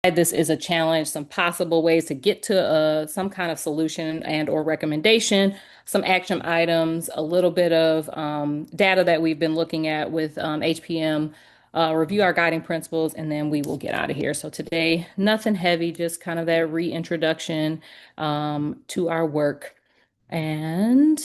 this is a challenge, some possible ways to get to some kind of solution and or recommendation, some action items, a little bit of data that we've been looking at with HPM, review our guiding principles, and then we will get out of here. So today, nothing heavy, just kind of that reintroduction to our work. And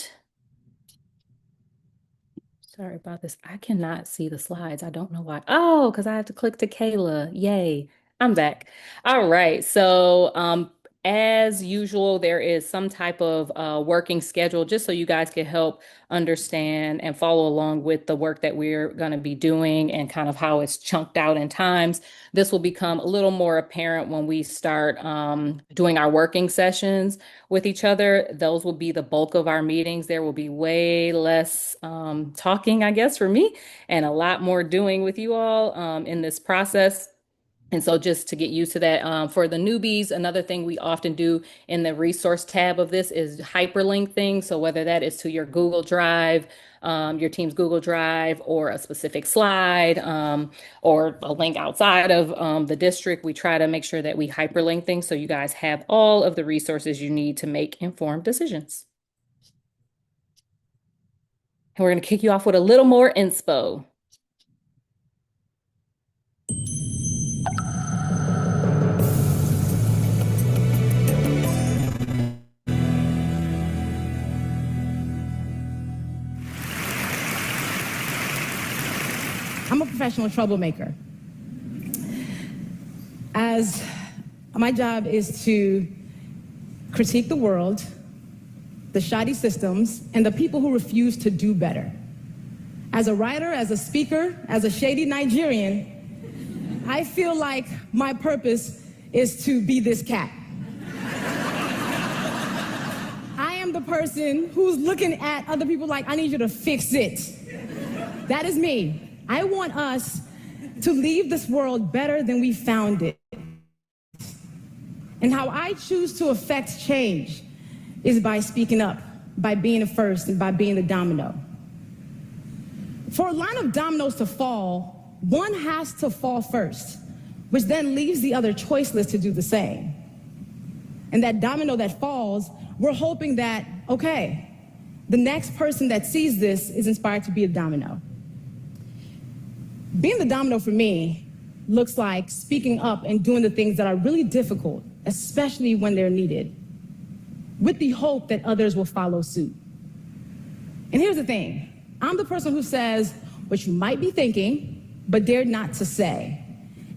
sorry about this. I cannot see the slides. I don't know why. Oh, because I have to click to Kayla. Yay. I'm back. All right. So, as usual, there is some type of working schedule just so you guys can help understand and follow along with the work that we're going to be doing and kind of how it's chunked out in times. This will become a little more apparent when we start doing our working sessions with each other. Those will be the bulk of our meetings. There will be way less talking, I guess, for me, and a lot more doing with you all in this process. And so just to get used to that, for the newbies, another thing we often do in the resource tab of this is hyperlink things. So whether that is to your Google Drive, your team's Google Drive, or a specific slide, or a link outside of the district, we try to make sure that we hyperlink things so you guys have all of the resources you need to make informed decisions. And we're going to kick you off with a little more inspo. I'm a professional troublemaker. As my job is to critique the world, the shoddy systems, and the people who refuse to do better. As a writer, as a speaker, as a shady Nigerian, I feel like my purpose is to be this cat. I am the person who's looking at other people like, I need you to fix it. That is me. I want us to leave this world better than we found it. And how I choose to affect change is by speaking up, by being the first, and by being the domino. For a line of dominoes to fall, one has to fall first, which then leaves the other choiceless to do the same. And that domino that falls, we're hoping that, okay, the next person that sees this is inspired to be a domino. Being the domino for me looks like speaking up and doing the things that are really difficult, especially when they're needed, with the hope that others will follow suit. And here's the thing. I'm the person who says what you might be thinking, but dared not to say.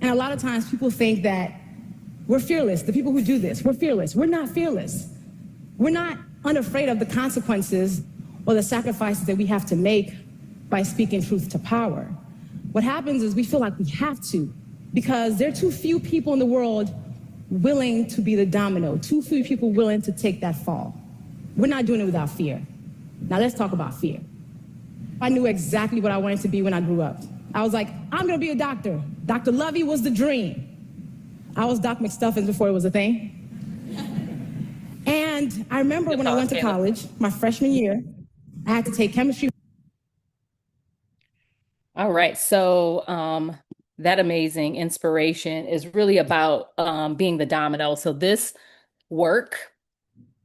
And a lot of times people think that we're fearless. The people who do this, we're fearless. We're not fearless. We're not unafraid of the consequences or the sacrifices that we have to make by speaking truth to power. What happens is we feel like we have to, because there are too few people in the world willing to be the domino, too few people willing to take that fall. We're not doing it without fear. Now let's talk about fear. I knew exactly what I wanted to be when I grew up. I was like, I'm gonna be a doctor. Dr. Lovey was the dream. I was Doc McStuffins before it was a thing. And I remember when I went to college, my freshman year, I had to take chemistry. All right. So that amazing inspiration is really about being the domino. So this work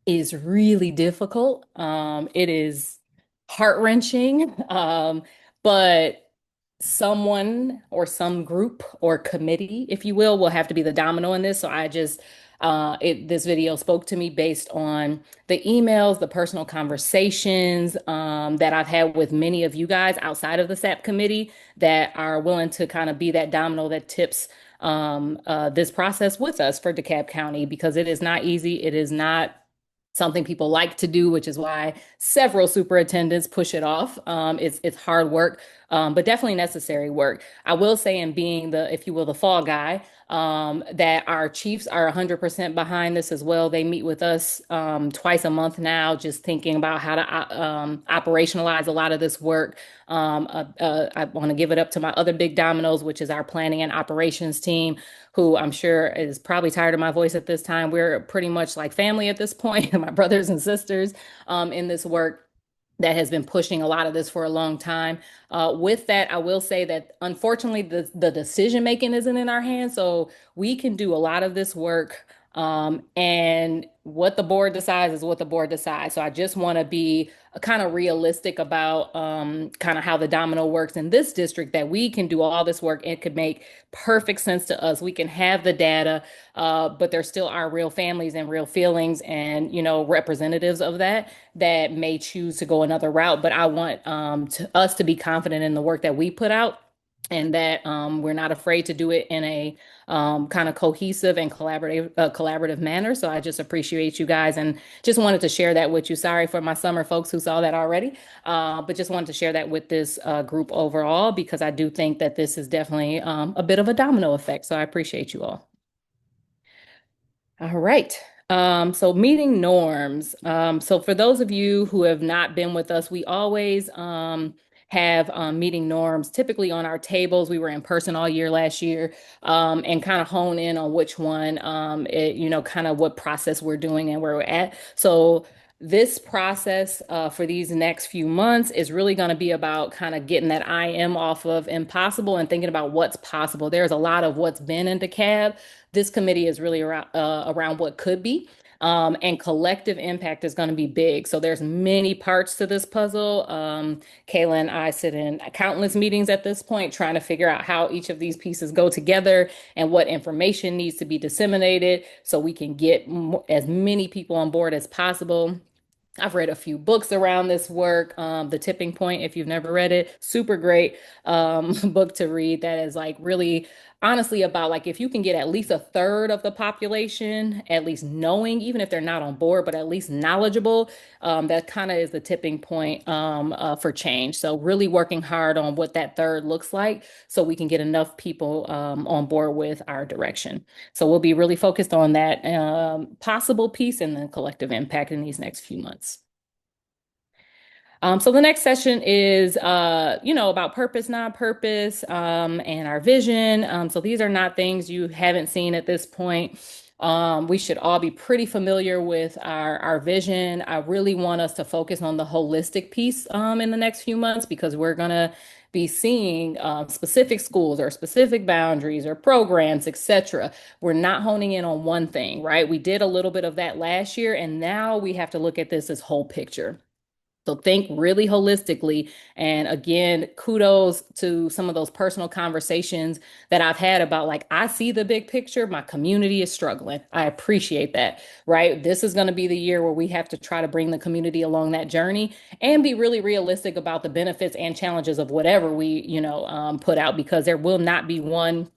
is really difficult. It is heart-wrenching, but someone or some group or committee, if you will have to be the domino in this. So I just, this video spoke to me based on the emails, the personal conversations that I've had with many of you guys outside of the SAP committee that are willing to kind of be that domino that tips this process with us for DeKalb County, because it is not easy. It is not something people like to do, which is why several superintendents push it off. It's hard work, but definitely necessary work. I will say, in being the, if you will, the fall guy, that our chiefs are 100% behind this as well. They meet with us twice a month now, just thinking about how to operationalize a lot of this work. I want to give it up to my other big dominoes, which is our planning and operations team, who I'm sure is probably tired of my voice at this time. We're pretty much like family at this point, my brothers and sisters in this work. that has been pushing a lot of this for a long time. With that, I will say that unfortunately, the decision making isn't in our hands. So we can do a lot of this work. And what the board decides is what the board decides. So I just want to be kind of realistic about kind of how the domino works in this district, that we can do all this work. It could make perfect sense to us. We can have the data, but there still are real families and real feelings and, representatives of that may choose to go another route. But I want us to be confident in the work that we put out, and that we're not afraid to do it in a kind of cohesive and collaborative manner. So I just appreciate you guys and just wanted to share that with you. Sorry for my summer folks who saw that already, but just wanted to share that with this group overall, because I do think that this is definitely a bit of a domino effect. So I appreciate you all. All right. So meeting norms. So for those of you who have not been with us, we always have meeting norms typically on our tables. We were in person all year last year, and kind of hone in on which one, kind of what process we're doing and where we're at. So this process for these next few months is really going to be about kind of getting that I am off of impossible and thinking about what's possible. There's a lot of what's been in DeKalb. This committee is really around what could be. And collective impact is going to be big. So there's many parts to this puzzle. Kayla and I sit in countless meetings at this point, trying to figure out how each of these pieces go together and what information needs to be disseminated so we can get as many people on board as possible. I've read a few books around this work. The Tipping Point, if you've never read it, super great book to read that is like really honestly about like if you can get at least a third of the population, at least knowing, even if they're not on board, but at least knowledgeable, that kind of is the tipping point for change. So really working hard on what that third looks like so we can get enough people on board with our direction. So we'll be really focused on that possible piece and the collective impact in these next few months. So the next session is, about purpose, non-purpose, and our vision. So these are not things you haven't seen at this point. We should all be pretty familiar with our vision. I really want us to focus on the holistic piece in the next few months, because we're gonna be seeing specific schools or specific boundaries or programs, etc. We're not honing in on one thing, right? We did a little bit of that last year, and now we have to look at this as whole picture. So think really holistically. And again, kudos to some of those personal conversations that I've had about like, I see the big picture, my community is struggling. I appreciate that, right? This is going to be the year where we have to try to bring the community along that journey and be really realistic about the benefits and challenges of whatever we, put out, because there will not be one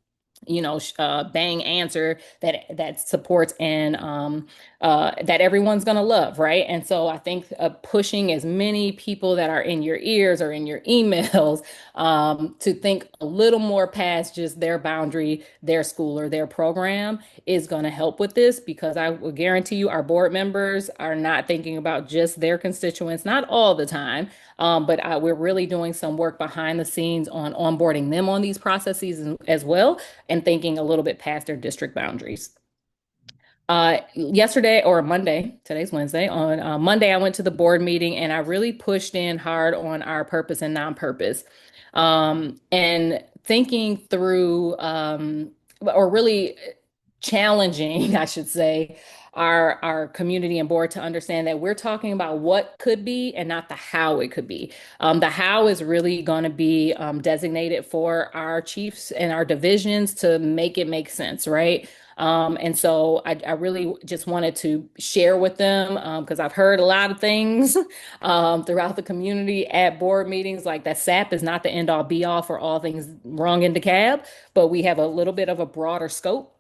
bang answer that supports and that everyone's gonna love, right? And so I think pushing as many people that are in your ears or in your emails to think a little more past just their boundary, their school or their program is going to help with this, because I will guarantee you our board members are not thinking about just their constituents, not all the time, but we're really doing some work behind the scenes on onboarding them on these processes as well, and thinking a little bit past their district boundaries. Yesterday or Monday, today's Wednesday, on Monday, I went to the board meeting and I really pushed in hard on our purpose and non-purpose. And thinking through, or really challenging, I should say, our community and board to understand that we're talking about what could be and not the how it could be. The how is really going to be designated for our chiefs and our divisions to make it make sense, right? And so I really just wanted to share with them, because I've heard a lot of things throughout the community at board meetings, like that SAP is not the end all be all for all things wrong in DeKalb, but we have a little bit of a broader scope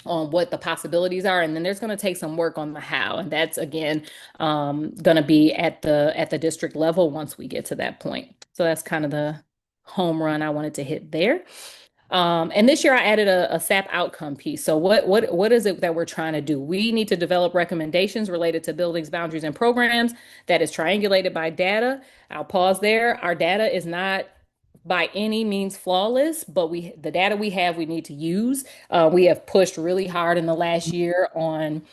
on what the possibilities are, and then there's going to take some work on the how, and that's again going to be at the district level once we get to that point. So that's kind of the home run I wanted to hit there. And this year I added a SAP outcome piece. So what is it that we're trying to do? We need to develop recommendations related to buildings, boundaries, and programs that is triangulated by data. I'll pause there. Our data is not by any means flawless, but the data we have we need to use. We have pushed really hard in the last year on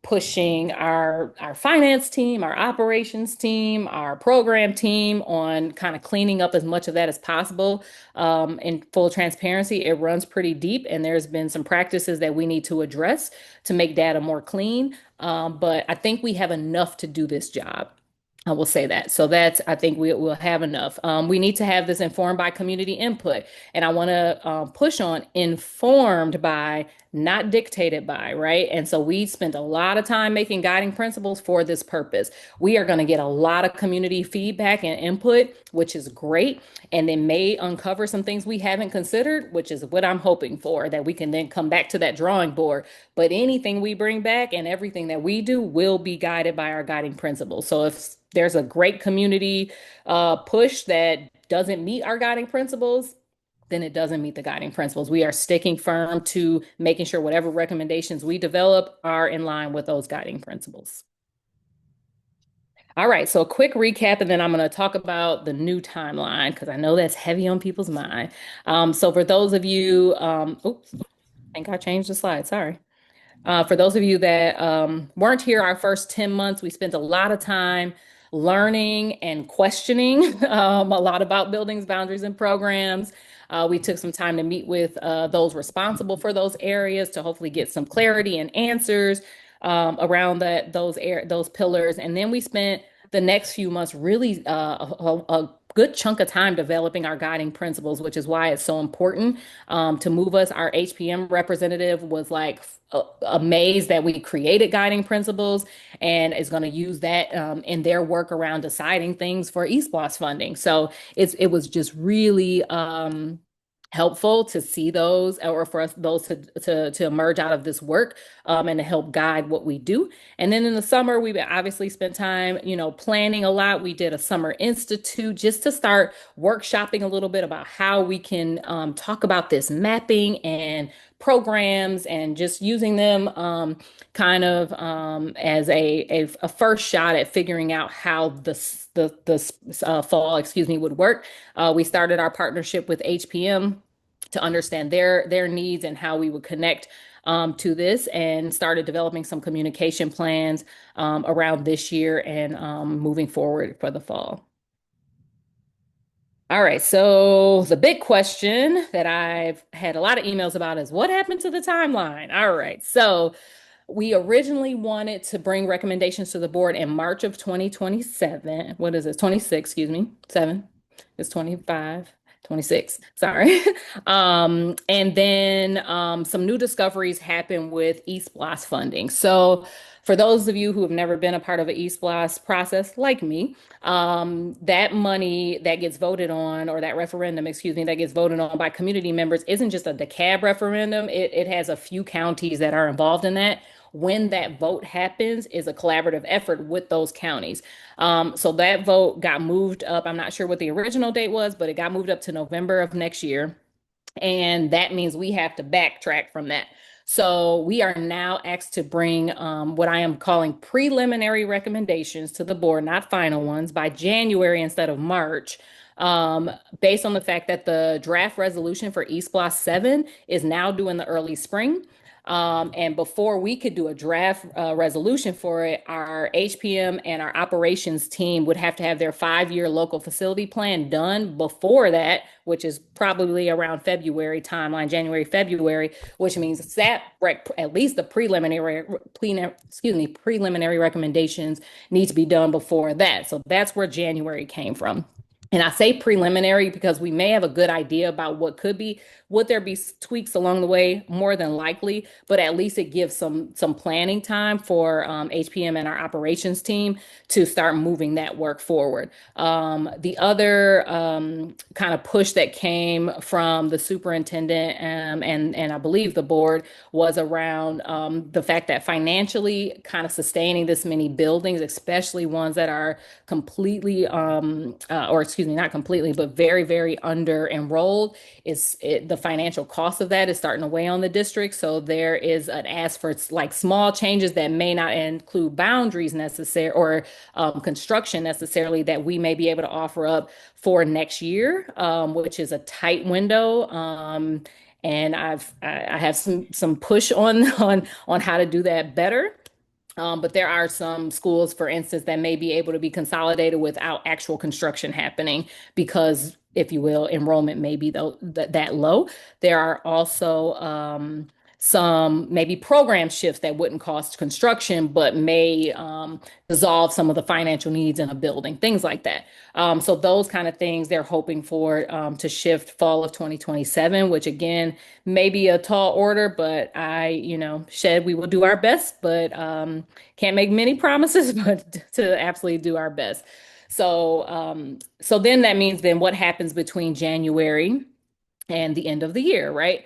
pushing our finance team, our operations team, our program team on kind of cleaning up as much of that as possible. In full transparency, it runs pretty deep, and there's been some practices that we need to address to make data more clean. But I think we have enough to do this job. I will say that. So that's, I think we will have enough. We need to have this informed by community input. And I want to push on informed by, not dictated by, right? And so we spent a lot of time making guiding principles for this purpose. We are going to get a lot of community feedback and input, which is great. And they may uncover some things we haven't considered, which is what I'm hoping for, that we can then come back to that drawing board. But anything we bring back and everything that we do will be guided by our guiding principles. So if there's a great community push that doesn't meet our guiding principles, then it doesn't meet the guiding principles. We are sticking firm to making sure whatever recommendations we develop are in line with those guiding principles. All right, so a quick recap, and then I'm going to talk about the new timeline because I know that's heavy on people's mind. So for those of you, oops, I think I changed the slide. Sorry. For those of you that weren't here our first 10 months, we spent a lot of time learning and questioning a lot about buildings, boundaries, and programs. We took some time to meet with those responsible for those areas to hopefully get some clarity and answers around those pillars. And then we spent the next few months really a good chunk of time developing our guiding principles, which is why it's so important to move us. Our HPM representative was like amazed that we created guiding principles and is going to use that in their work around deciding things for eSPLOS funding. So it was just really helpful to see those, or for us those to emerge out of this work and to help guide what we do. And then in the summer, we obviously spent time, planning a lot. We did a summer institute just to start workshopping a little bit about how we can talk about this mapping and programs and just using them kind of as a first shot at figuring out how the fall, would work. We started our partnership with HPM to understand their needs and how we would connect to this, and started developing some communication plans around this year and moving forward for the fall. All right, so the big question that I've had a lot of emails about is what happened to the timeline? All right, so we originally wanted to bring recommendations to the board in March of 2027. What is it? 26, excuse me. 7. It's 25. 26, sorry. And then some new discoveries happened with eSPLOS funding. So for those of you who have never been a part of an eSPLOS process like me, that money that gets voted on, or that referendum, that gets voted on by community members isn't just a DeKalb referendum. It has a few counties that are involved in that. When that vote happens is a collaborative effort with those counties. So that vote got moved up. I'm not sure what the original date was, but it got moved up to November of next year. And that means we have to backtrack from that. So we are now asked to bring what I am calling preliminary recommendations to the board, not final ones, by January instead of March, based on the fact that the draft resolution for eSPLOS 7 is now due in the early spring. And before we could do a draft resolution for it, our HPM and our operations team would have to have their 5-year local facility plan done before that, which is probably around February timeline, January, February, which means that at least the preliminary recommendations need to be done before that. So that's where January came from. And I say preliminary because we may have a good idea about what could be. Would there be tweaks along the way? More than likely, but at least it gives some planning time for HPM and our operations team to start moving that work forward. The other kind of push that came from the superintendent and I believe the board was around the fact that financially kind of sustaining this many buildings, especially ones that are completely, not completely, but very, very under enrolled, the financial cost of that is starting to weigh on the district. So there is an ask for like small changes that may not include boundaries necessary or construction necessarily, that we may be able to offer up for next year, which is a tight window. And I have some push on how to do that better. But there are some schools, for instance, that may be able to be consolidated without actual construction happening because, if you will, enrollment may be that low. There are also some maybe program shifts that wouldn't cost construction, but may dissolve some of the financial needs in a building, things like that. So those kind of things they're hoping for to shift fall of 2027, which again may be a tall order, but we will do our best, but can't make many promises, but to absolutely do our best. So then that means then what happens between January and the end of the year, right?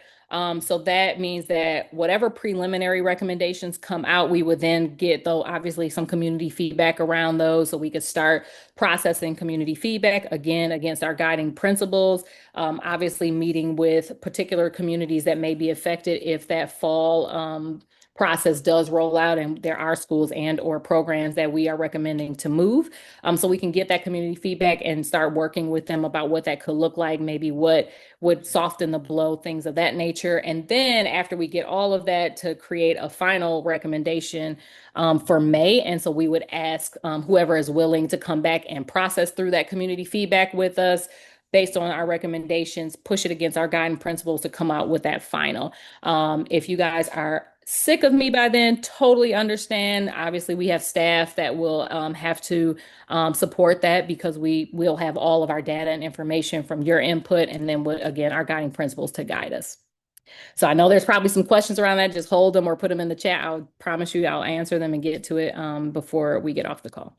So that means that whatever preliminary recommendations come out, we would then get, though, obviously some community feedback around those so we could start processing community feedback again against our guiding principles. Obviously, meeting with particular communities that may be affected if that fall process does roll out and there are schools and or programs that we are recommending to move, so we can get that community feedback and start working with them about what that could look like, maybe what would soften the blow, things of that nature. And then after we get all of that, to create a final recommendation for May. And so we would ask whoever is willing to come back and process through that community feedback with us based on our recommendations, push it against our guiding principles to come out with that final. If you guys are sick of me by then, totally understand. Obviously, we have staff that will have to support that because we will have all of our data and information from your input, and then again, our guiding principles to guide us. So I know there's probably some questions around that. Just hold them or put them in the chat. I'll promise you I'll answer them and get to it before we get off the call.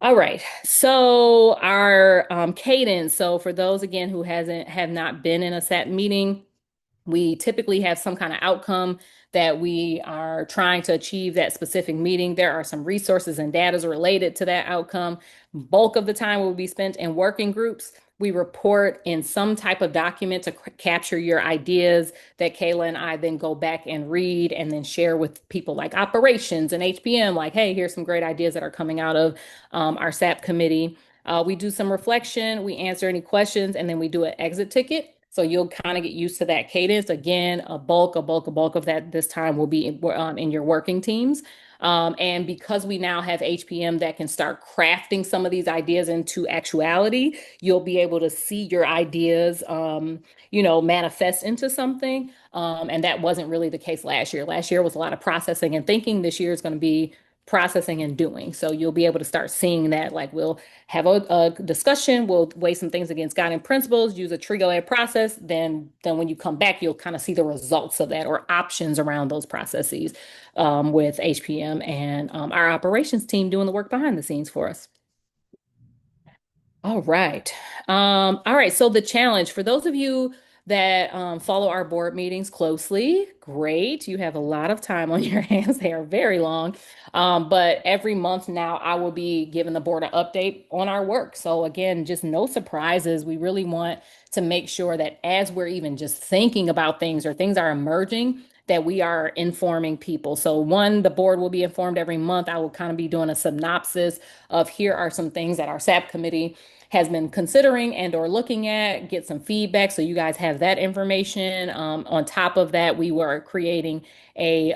All right, so our cadence. So for those again who have not been in a SAP meeting, we typically have some kind of outcome that we are trying to achieve that specific meeting. There are some resources and data related to that outcome. Bulk of the time will be spent in working groups. We report in some type of document to capture your ideas that Kayla and I then go back and read and then share with people like operations and HPM, like, hey, here's some great ideas that are coming out of our SAP committee. We do some reflection, we answer any questions, and then we do an exit ticket. So you'll kind of get used to that cadence. Again, a bulk of that this time will be in your working teams. And because we now have HPM that can start crafting some of these ideas into actuality, you'll be able to see your ideas, manifest into something. And that wasn't really the case last year. Last year was a lot of processing and thinking. This year is going to be processing and doing. So you'll be able to start seeing that, like we'll have a discussion, we'll weigh some things against guiding principles, use a tree-led process. Then when you come back, you'll kind of see the results of that or options around those processes with HPM and our operations team doing the work behind the scenes for us. All right. All right. So the challenge for those of you that follow our board meetings closely, great. You have a lot of time on your hands. They are very long. But every month now, I will be giving the board an update on our work. So again, just no surprises. We really want to make sure that as we're even just thinking about things or things are emerging, that we are informing people. So one, the board will be informed every month. I will kind of be doing a synopsis of here are some things that our SAP committee has been considering and or looking at, get some feedback so you guys have that information. On top of that, we were creating a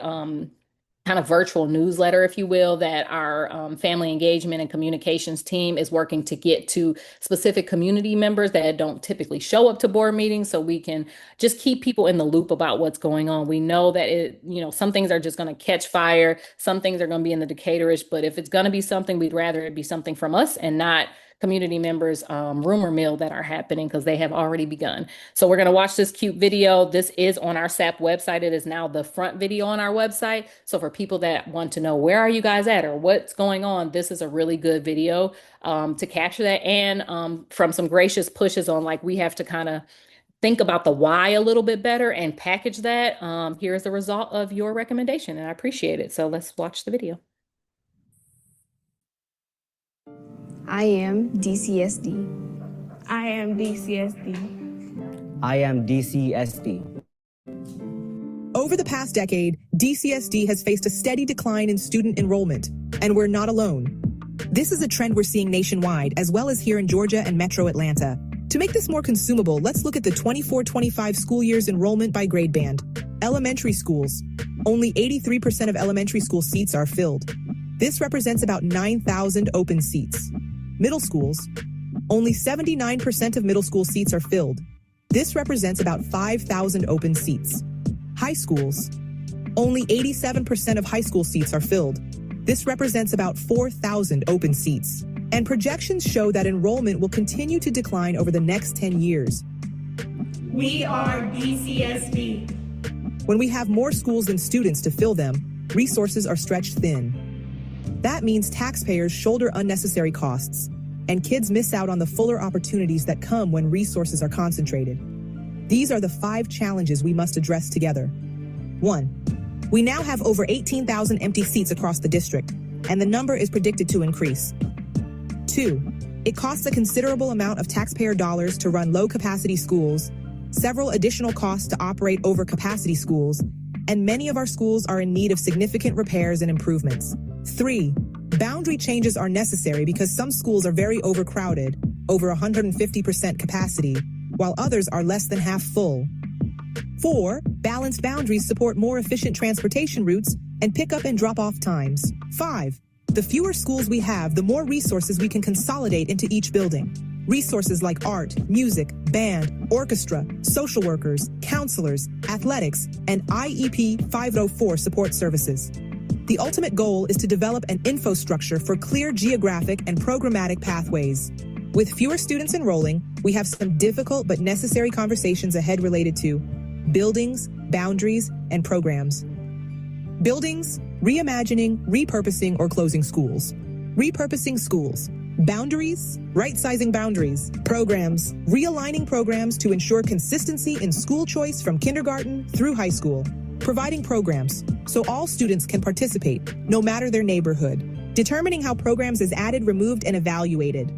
kind of virtual newsletter, if you will, that our family engagement and communications team is working to get to specific community members that don't typically show up to board meetings, so we can just keep people in the loop about what's going on. We know that some things are just going to catch fire, some things are going to be in the Decatorish, but if it's going to be something, we'd rather it be something from us and not community members rumor mill that are happening, because they have already begun. So we're going to watch this cute video. This is on our SAP website. It is now the front video on our website. So for people that want to know where are you guys at or what's going on, this is a really good video to capture that. And from some gracious pushes on, like, we have to kind of think about the why a little bit better and package that. Here's the result of your recommendation, and I appreciate it. So let's watch the video. I am DCSD. I am DCSD. I am DCSD. Over the past decade, DCSD has faced a steady decline in student enrollment, and we're not alone. This is a trend we're seeing nationwide, as well as here in Georgia and Metro Atlanta. To make this more consumable, let's look at the 24-25 school year's enrollment by grade band. Elementary schools. Only 83% of elementary school seats are filled. This represents about 9,000 open seats. Middle schools. Only 79% of middle school seats are filled. This represents about 5,000 open seats. High schools. Only 87% of high school seats are filled. This represents about 4,000 open seats. And projections show that enrollment will continue to decline over the next 10 years. We are DCSD. When we have more schools than students to fill them, resources are stretched thin. That means taxpayers shoulder unnecessary costs, and kids miss out on the fuller opportunities that come when resources are concentrated. These are the 5 challenges we must address together. 1. We now have over 18,000 empty seats across the district, and the number is predicted to increase. 2. It costs a considerable amount of taxpayer dollars to run low-capacity schools, several additional costs to operate over-capacity schools, and many of our schools are in need of significant repairs and improvements. 3. Boundary changes are necessary because some schools are very overcrowded, over 150% capacity, while others are less than half full. 4. Balanced boundaries support more efficient transportation routes and pick-up and drop-off times. 5. The fewer schools we have, the more resources we can consolidate into each building. Resources like art, music, band, orchestra, social workers, counselors, athletics, and IEP 504 support services. The ultimate goal is to develop an infrastructure for clear geographic and programmatic pathways. With fewer students enrolling, we have some difficult but necessary conversations ahead related to buildings, boundaries, and programs. Buildings, reimagining, repurposing, or closing schools. Repurposing schools. Boundaries, right-sizing boundaries. Programs, realigning programs to ensure consistency in school choice from kindergarten through high school. Providing programs so all students can participate, no matter their neighborhood. Determining how programs is added, removed, and evaluated.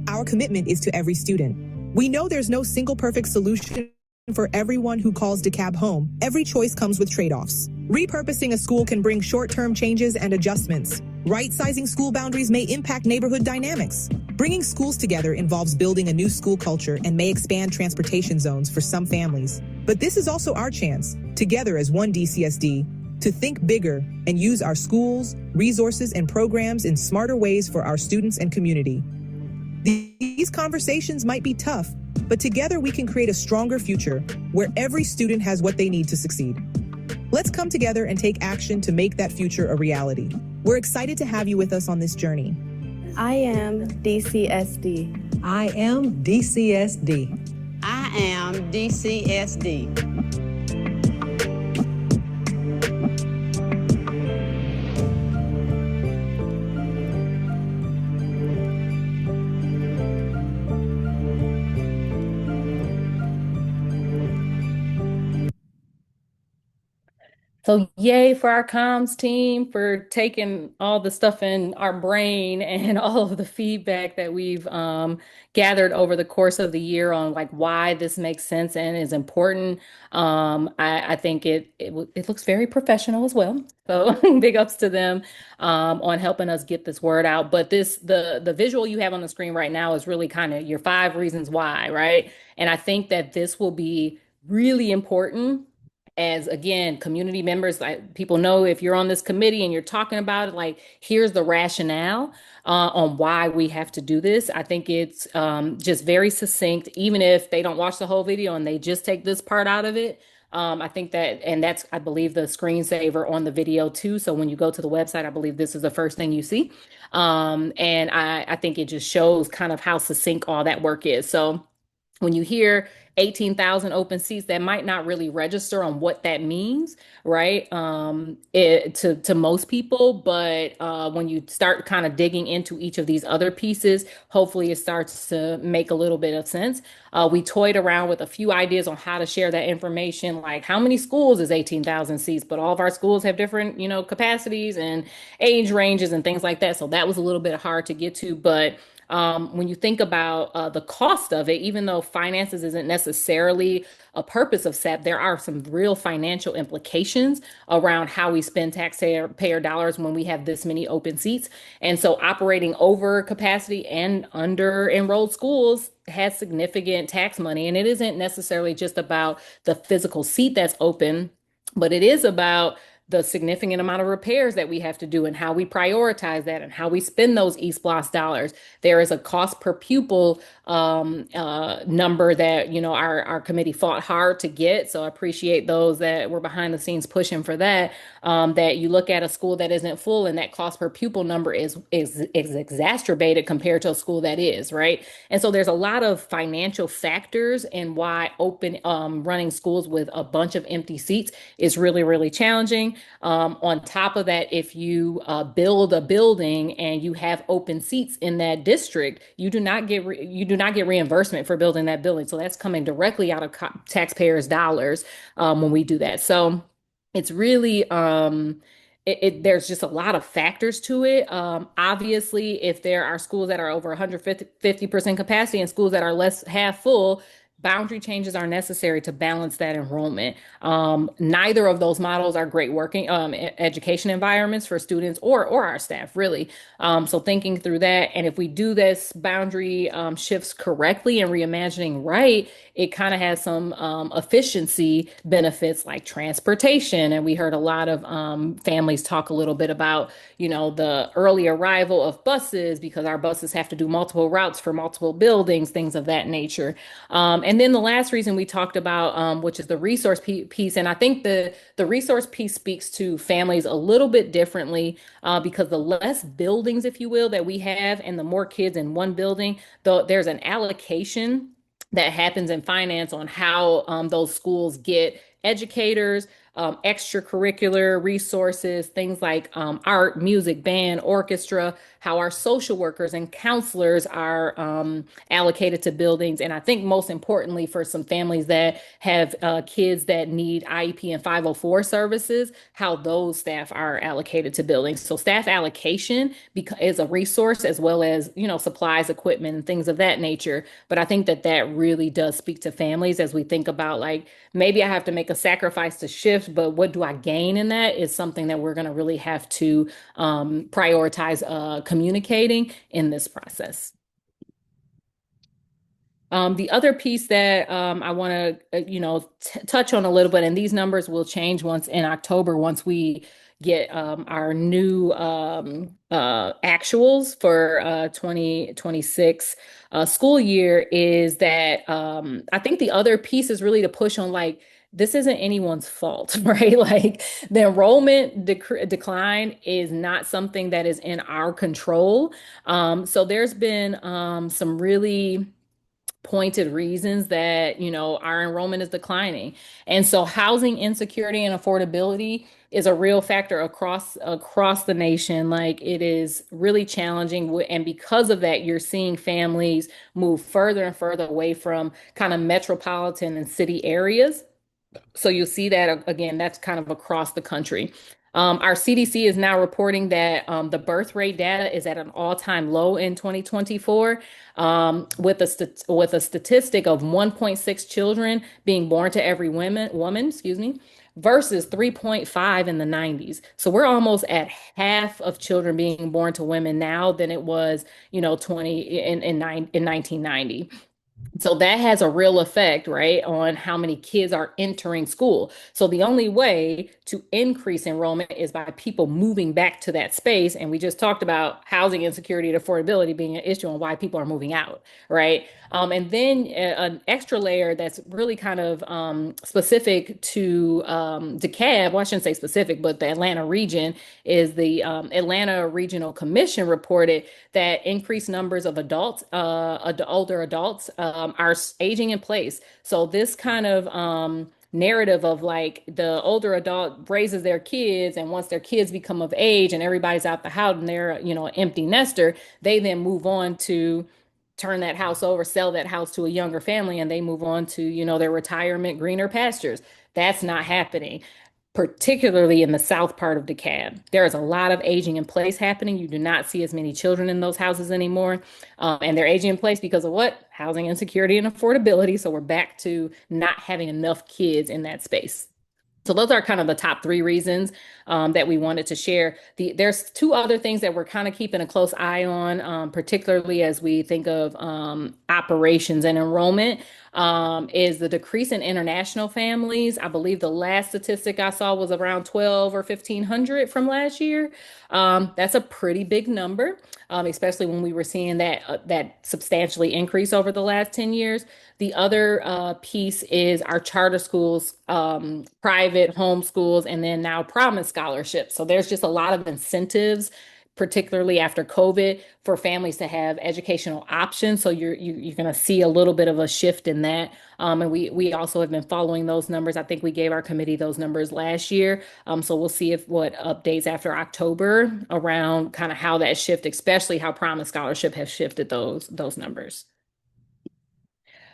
Our commitment is to every student. We know there's no single perfect solution for everyone who calls DeKalb home. Every choice comes with trade-offs. Repurposing a school can bring short-term changes and adjustments. Right-sizing school boundaries may impact neighborhood dynamics. Bringing schools together involves building a new school culture and may expand transportation zones for some families. But this is also our chance, together as one DCSD, to think bigger and use our schools, resources, and programs in smarter ways for our students and community. These conversations might be tough, but together we can create a stronger future where every student has what they need to succeed. Let's come together and take action to make that future a reality. We're excited to have you with us on this journey. I am DCSD. I am DCSD. I am DCSD. So yay for our comms team for taking all the stuff in our brain and all of the feedback that we've gathered over the course of the year on like why this makes sense and is important. I think it looks very professional as well. So big ups to them on helping us get this word out. But the visual you have on the screen right now is really kind of your 5 reasons why, right? And I think that this will be really important as again, community members, like people know if you're on this committee and you're talking about it, like here's the rationale on why we have to do this. I think it's just very succinct, even if they don't watch the whole video and they just take this part out of it. I think that, and that's, I believe, the screensaver on the video too. So when you go to the website, I believe this is the first thing you see. And I think it just shows kind of how succinct all that work is. So when you hear 18,000 open seats, that might not really register on what that means, right? To most people, but when you start kind of digging into each of these other pieces, hopefully it starts to make a little bit of sense. We toyed around with a few ideas on how to share that information, like how many schools is 18,000 seats, but all of our schools have different, capacities and age ranges and things like that. So that was a little bit hard to get to, but When you think about the cost of it, even though finances isn't necessarily a purpose of SAP, there are some real financial implications around how we spend taxpayer dollars when we have this many open seats. And so operating over capacity and under enrolled schools has significant tax money. And it isn't necessarily just about the physical seat that's open, but it is about the significant amount of repairs that we have to do and how we prioritize that and how we spend those East Block dollars. There is a cost per pupil number that, our committee fought hard to get. So I appreciate those that were behind the scenes pushing for that. That you look at a school that isn't full and that cost per pupil number is exacerbated compared to a school that is, right? And so there's a lot of financial factors in why open running schools with a bunch of empty seats is really, really challenging. On top of that, if you build a building and you have open seats in that district, you do not get reimbursement for building that building. So that's coming directly out of taxpayers' dollars when we do that. So it's really there's just a lot of factors to it. Obviously, if there are schools that are over 150% capacity and schools that are less half full, boundary changes are necessary to balance that enrollment. Neither of those models are great working education environments for students or our staff, really. So thinking through that, and if we do this boundary shifts correctly and reimagining right, it kind of has some efficiency benefits like transportation. And we heard a lot of families talk a little bit about, the early arrival of buses because our buses have to do multiple routes for multiple buildings, things of that nature. And then the last reason we talked about, which is the resource piece, and I think the resource piece speaks to families a little bit differently because the less buildings, if you will, that we have, and the more kids in one building, though there's an allocation that happens in finance on how those schools get educators, extracurricular resources, things like art, music, band, orchestra, how our social workers and counselors are allocated to buildings. And I think most importantly, for some families that have kids that need IEP and 504 services, how those staff are allocated to buildings. So staff allocation is a resource as well as, supplies, equipment, and things of that nature. But I think that really does speak to families as we think about like, maybe I have to make a sacrifice to shift, but what do I gain in that is something that we're going to really have to prioritize communicating in this process. The other piece that I want to, touch on a little bit, and these numbers will change once in October, once we get our new actuals for 2026 school year, is that I think the other piece is really to push on like, this isn't anyone's fault, right? Like the enrollment decline is not something that is in our control. So there's been some really pointed reasons that, our enrollment is declining. And so housing insecurity and affordability is a real factor across the nation. Like it is really challenging. And because of that, you're seeing families move further and further away from kind of metropolitan and city areas. So you'll see that again, that's kind of across the country. Our CDC is now reporting that the birth rate data is at an all-time low in 2024, with a statistic of 1.6 children being born to every woman, versus 3.5 in the 90s. So we're almost at half of children being born to women now than it was, 20 in 1990. So that has a real effect, right, on how many kids are entering school. So the only way to increase enrollment is by people moving back to that space. And we just talked about housing insecurity and affordability being an issue and why people are moving out, right? And then an extra layer that's really kind of specific to DeKalb, well, I shouldn't say specific, but the Atlanta region, is the Atlanta Regional Commission reported that increased numbers of adults, older adults, are aging in place. So this kind of narrative of like the older adult raises their kids, and once their kids become of age and everybody's out the house and they're, an empty nester, they then move on to turn that house over, sell that house to a younger family, and they move on to, their retirement, greener pastures. That's not happening. particularly in the south part of DeKalb. There is a lot of aging in place happening. You do not see as many children in those houses anymore. And they're aging in place because of what? Housing insecurity and affordability. So we're back to not having enough kids in that space. So those are kind of the top three reasons that we wanted to share. There's two other things that we're kind of keeping a close eye on, particularly as we think of operations and enrollment, is the decrease in international families. I believe the last statistic I saw was around 12 or 1,500 from last year. That's a pretty big number, especially when we were seeing that substantially increase over the last 10 years. The other piece is our charter schools, private home schools, and then now promise scholarships. So there's just a lot of incentives, particularly after COVID, for families to have educational options. So you're going to see a little bit of a shift in that. And we also have been following those numbers. I think we gave our committee those numbers last year. So we'll see if what updates after October around kind of how that shift, especially how promise scholarship has shifted those numbers.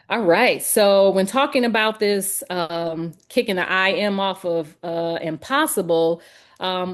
All right. So when talking about this, kicking the IM off of impossible,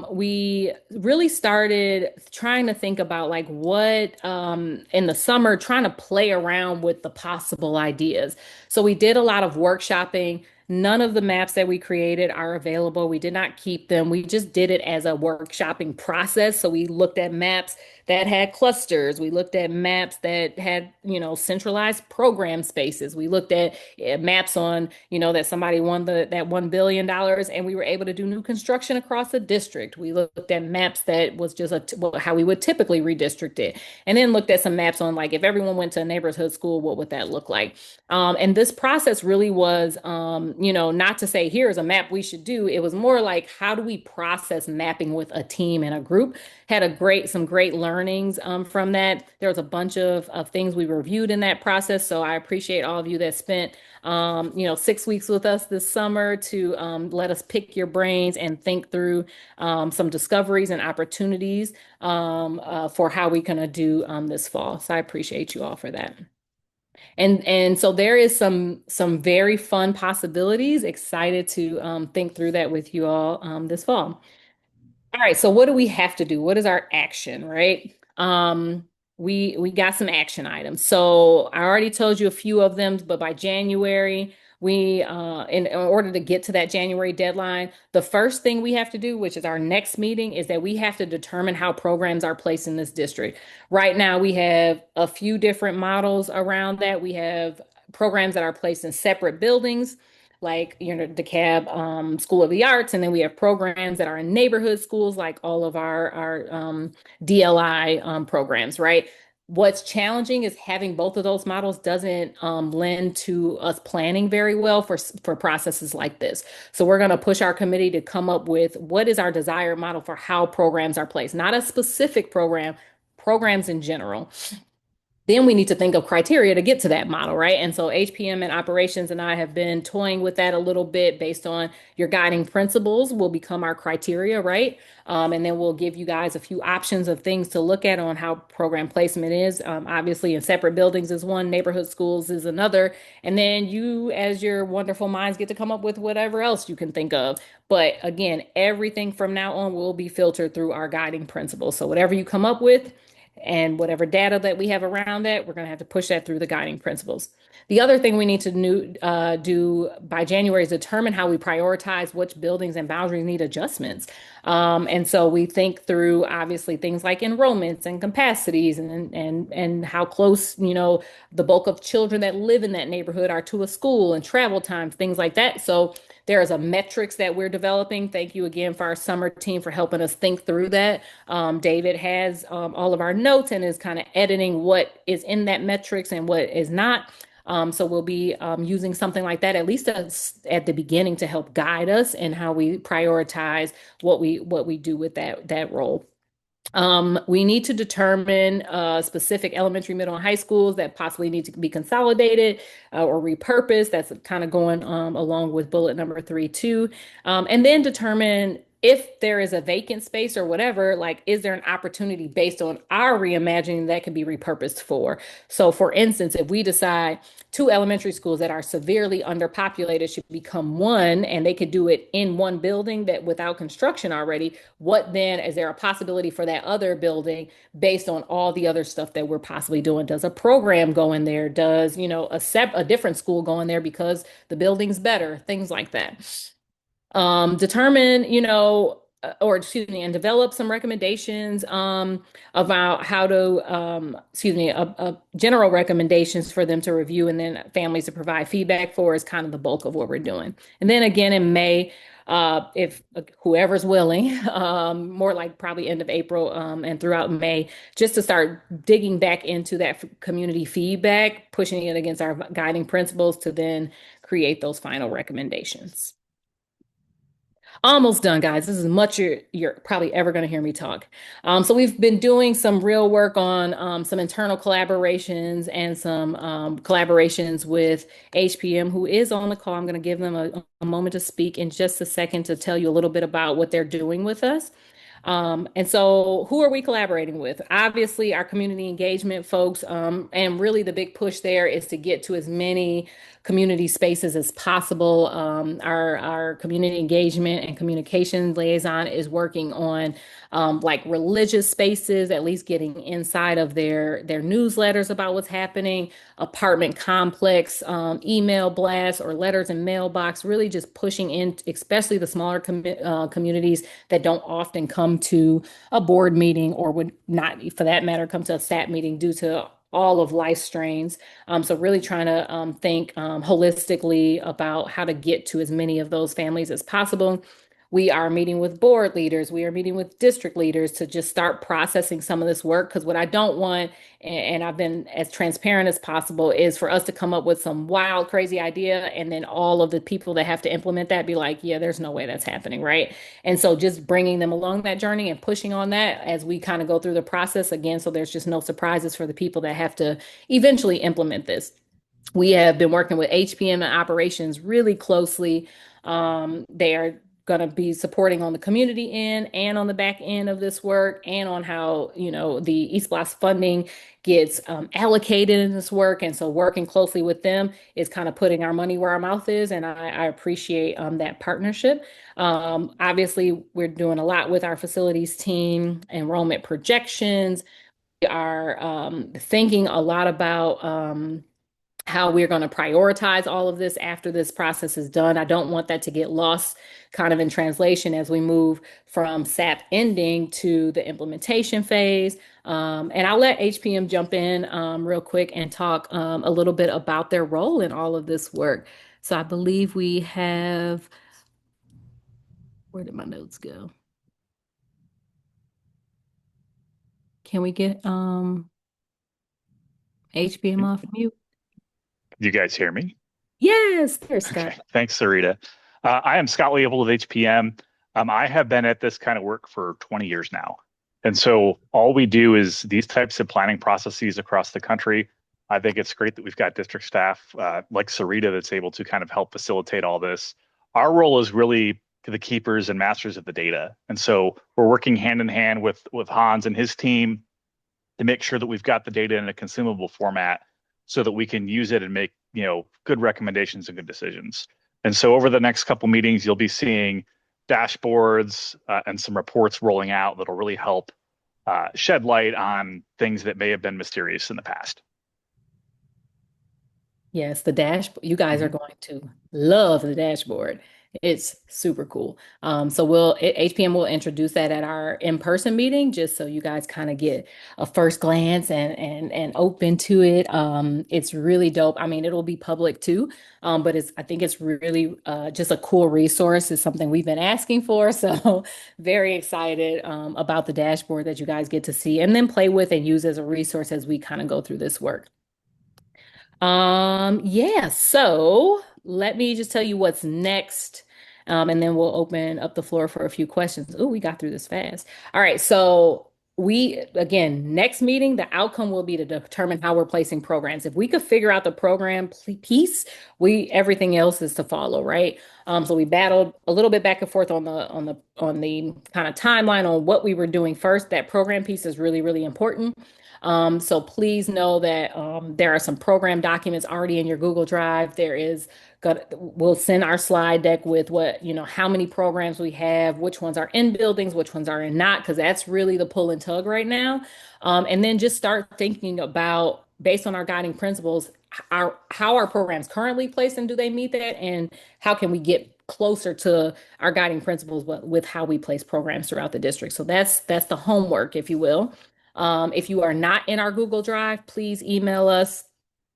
we really started trying to think about like what in the summer, trying to play around with the possible ideas. So we did a lot of workshopping. None of the maps that we created are available. We did not keep them. We just did it as a workshopping process. So we looked at maps that had clusters. We looked at maps that had, centralized program spaces. We looked at maps on, that somebody won that $1 billion and we were able to do new construction across the district. We looked at maps that was just how we would typically redistrict it. And then looked at some maps on like if everyone went to a neighborhood school, what would that look like? And this process really was, not to say here's a map we should do. It was more like how do we process mapping with a team and a group? Had some great learnings from that. There was a bunch of things we reviewed in that process. So I appreciate all of you that spent 6 weeks with us this summer to let us pick your brains and think through some discoveries and opportunities for how we can do this fall. So I appreciate you all for that. And so there is some very fun possibilities. Excited to think through that with you all this fall. All right, so what do we have to do? What is our action, right? We got some action items. So I already told you a few of them, but by January, we in order to get to that January deadline, the first thing we have to do, which is our next meeting, is that we have to determine how programs are placed in this district. Right now, we have a few different models around that. We have programs that are placed in separate buildings like DeKalb School of the Arts, and then we have programs that are in neighborhood schools, like all of our DLI programs, right? What's challenging is having both of those models doesn't lend to us planning very well for processes like this. So we're going to push our committee to come up with what is our desired model for how programs are placed, not a specific program, programs in general. Then we need to think of criteria to get to that model, right? And so HPM and operations and I have been toying with that a little bit based on your guiding principles will become our criteria, right? And then we'll give you guys a few options of things to look at on how program placement is. Obviously, in separate buildings is one, neighborhood schools is another. And then you, as your wonderful minds, get to come up with whatever else you can think of. But again, everything from now on will be filtered through our guiding principles. So whatever you come up with, and whatever data that we have around that, we're going to have to push that through the guiding principles. The other thing we need to do by January is determine how we prioritize which buildings and boundaries need adjustments. And so we think through obviously things like enrollments and capacities and how close, the bulk of children that live in that neighborhood are to a school and travel times, things like that. So there is a metrics that we're developing. Thank you again for our summer team for helping us think through that. David has all of our notes and is kind of editing what is in that metrics and what is not. So we'll be using something like that, at least at the beginning, to help guide us in how we prioritize what we do with that role. We need to determine specific elementary, middle, and high schools that possibly need to be consolidated or repurposed. That's kind of going along with bullet number 3 too. And then determine if there is a vacant space or whatever, like, is there an opportunity based on our reimagining that could be repurposed for? So, for instance, if we decide two elementary schools that are severely underpopulated should become one, and they could do it in one building that without construction already, what then is there a possibility for that other building based on all the other stuff that we're possibly doing? Does a program go in there? Does, a different school go in there because the building's better? Things like that. Determine, or excuse me, and develop some recommendations about how to, general recommendations for them to review, and then families to provide feedback for is kind of the bulk of what we're doing. And then again in May, if whoever's willing, more like probably end of April, and throughout May, just to start digging back into that community feedback, pushing it against our guiding principles to then create those final recommendations. Almost done, guys. This is as much you're probably ever going to hear me talk. So we've been doing some real work on some internal collaborations and some collaborations with HPM, who is on the call. I'm going to give them a moment to speak in just a second to tell you a little bit about what they're doing with us. And so who are we collaborating with? Obviously, our community engagement folks, and really the big push there is to get to as many community spaces as possible. Our community engagement and communications liaison is working on like religious spaces, at least getting inside of their newsletters about what's happening, apartment complex, email blasts or letters in mailbox, really just pushing in, especially the smaller communities that don't often come to a board meeting or would not, for that matter, come to a SAP meeting due to all of life strains. So really trying to think holistically about how to get to as many of those families as possible. We are meeting with board leaders. We are meeting with district leaders to just start processing some of this work. Because what I don't want, and I've been as transparent as possible, is for us to come up with some wild, crazy idea, and then all of the people that have to implement that be like, yeah, there's no way that's happening, right? And so just bringing them along that journey and pushing on that as we kind of go through the process again, so there's just no surprises for the people that have to eventually implement this. We have been working with HPM and operations really closely. They are going to be supporting on the community end and on the back end of this work, and on how, the East Blast funding gets allocated in this work. And so working closely with them is kind of putting our money where our mouth is. And I appreciate that partnership. Obviously, we're doing a lot with our facilities team, enrollment projections. We are thinking a lot about how we're going to prioritize all of this after this process is done. I don't want that to get lost kind of in translation as we move from SAP ending to the implementation phase. And I'll let HPM jump in real quick and talk a little bit about their role in all of this work. So I believe we have, where did my notes go? Can we get HPM off mute? You guys hear me? Yes, there's Scott. Okay. Thanks, Sarita. I am Scott Leopold with HPM. I have been at this kind of work for 20 years now. And so all we do is these types of planning processes across the country. I think it's great that we've got district staff like Sarita that's able to kind of help facilitate all this. Our role is really the keepers and masters of the data. And so we're working hand in hand with Hans and his team to make sure that we've got the data in a consumable format so that we can use it and make, good recommendations and good decisions. And so over the next couple meetings, you'll be seeing dashboards and some reports rolling out that'll really help shed light on things that may have been mysterious in the past. Yes, the dashboard. You guys are going to love the dashboard. It's super cool. So HPM will introduce that at our in-person meeting, just so you guys kind of get a first glance and open to it. It's really dope. I mean, it'll be public too, but I think it's really just a cool resource. It's something we've been asking for. So very excited about the dashboard that you guys get to see and then play with and use as a resource as we kind of go through this work. Yeah, so let me just tell you what's next. And then we'll open up the floor for a few questions. Oh, we got through this fast. All right, so again, next meeting, the outcome will be to determine how we're placing programs. If we could figure out the program piece, everything else is to follow, right? So we battled a little bit back and forth on the kind of timeline on what we were doing first. That program piece is really, really important. So please know that there are some program documents already in your Google Drive. We'll send our slide deck with how many programs we have, which ones are in buildings, which ones are in not, because that's really the pull and tug right now. And then just start thinking about, based on our guiding principles, how our programs currently placed and do they meet that? And how can we get closer to our guiding principles with how we place programs throughout the district? So that's the homework, if you will. If you are not in our Google Drive, please email us.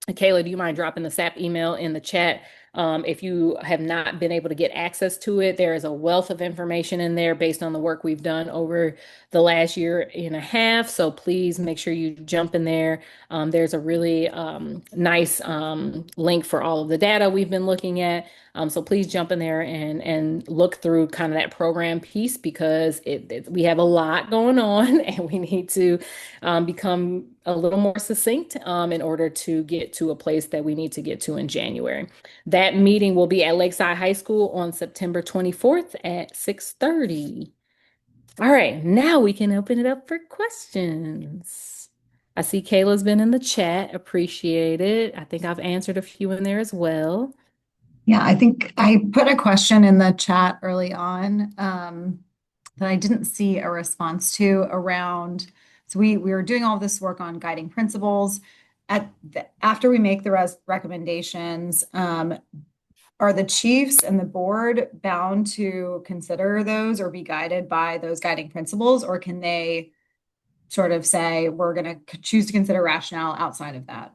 Kayla, do you mind dropping the SAP email in the chat? If you have not been able to get access to it, there is a wealth of information in there based on the work we've done over the last year and a half. So please make sure you jump in there. There's a really nice link for all of the data we've been looking at. So please jump in there and look through kind of that program piece, because we have a lot going on and we need to become a little more succinct in order to get to a place that we need to get to in January. That meeting will be at Lakeside High School on September 24th at 6:30. All right, now we can open it up for questions. I see Kayla's been in the chat. Appreciate it. I think I've answered a few in there as well. Yeah, I think I put a question in the chat early on that I didn't see a response to around. So we were doing all this work on guiding principles. After we make the recommendations, are the chiefs and the board bound to consider those or be guided by those guiding principles, or can they sort of say we're going to choose to consider rationale outside of that?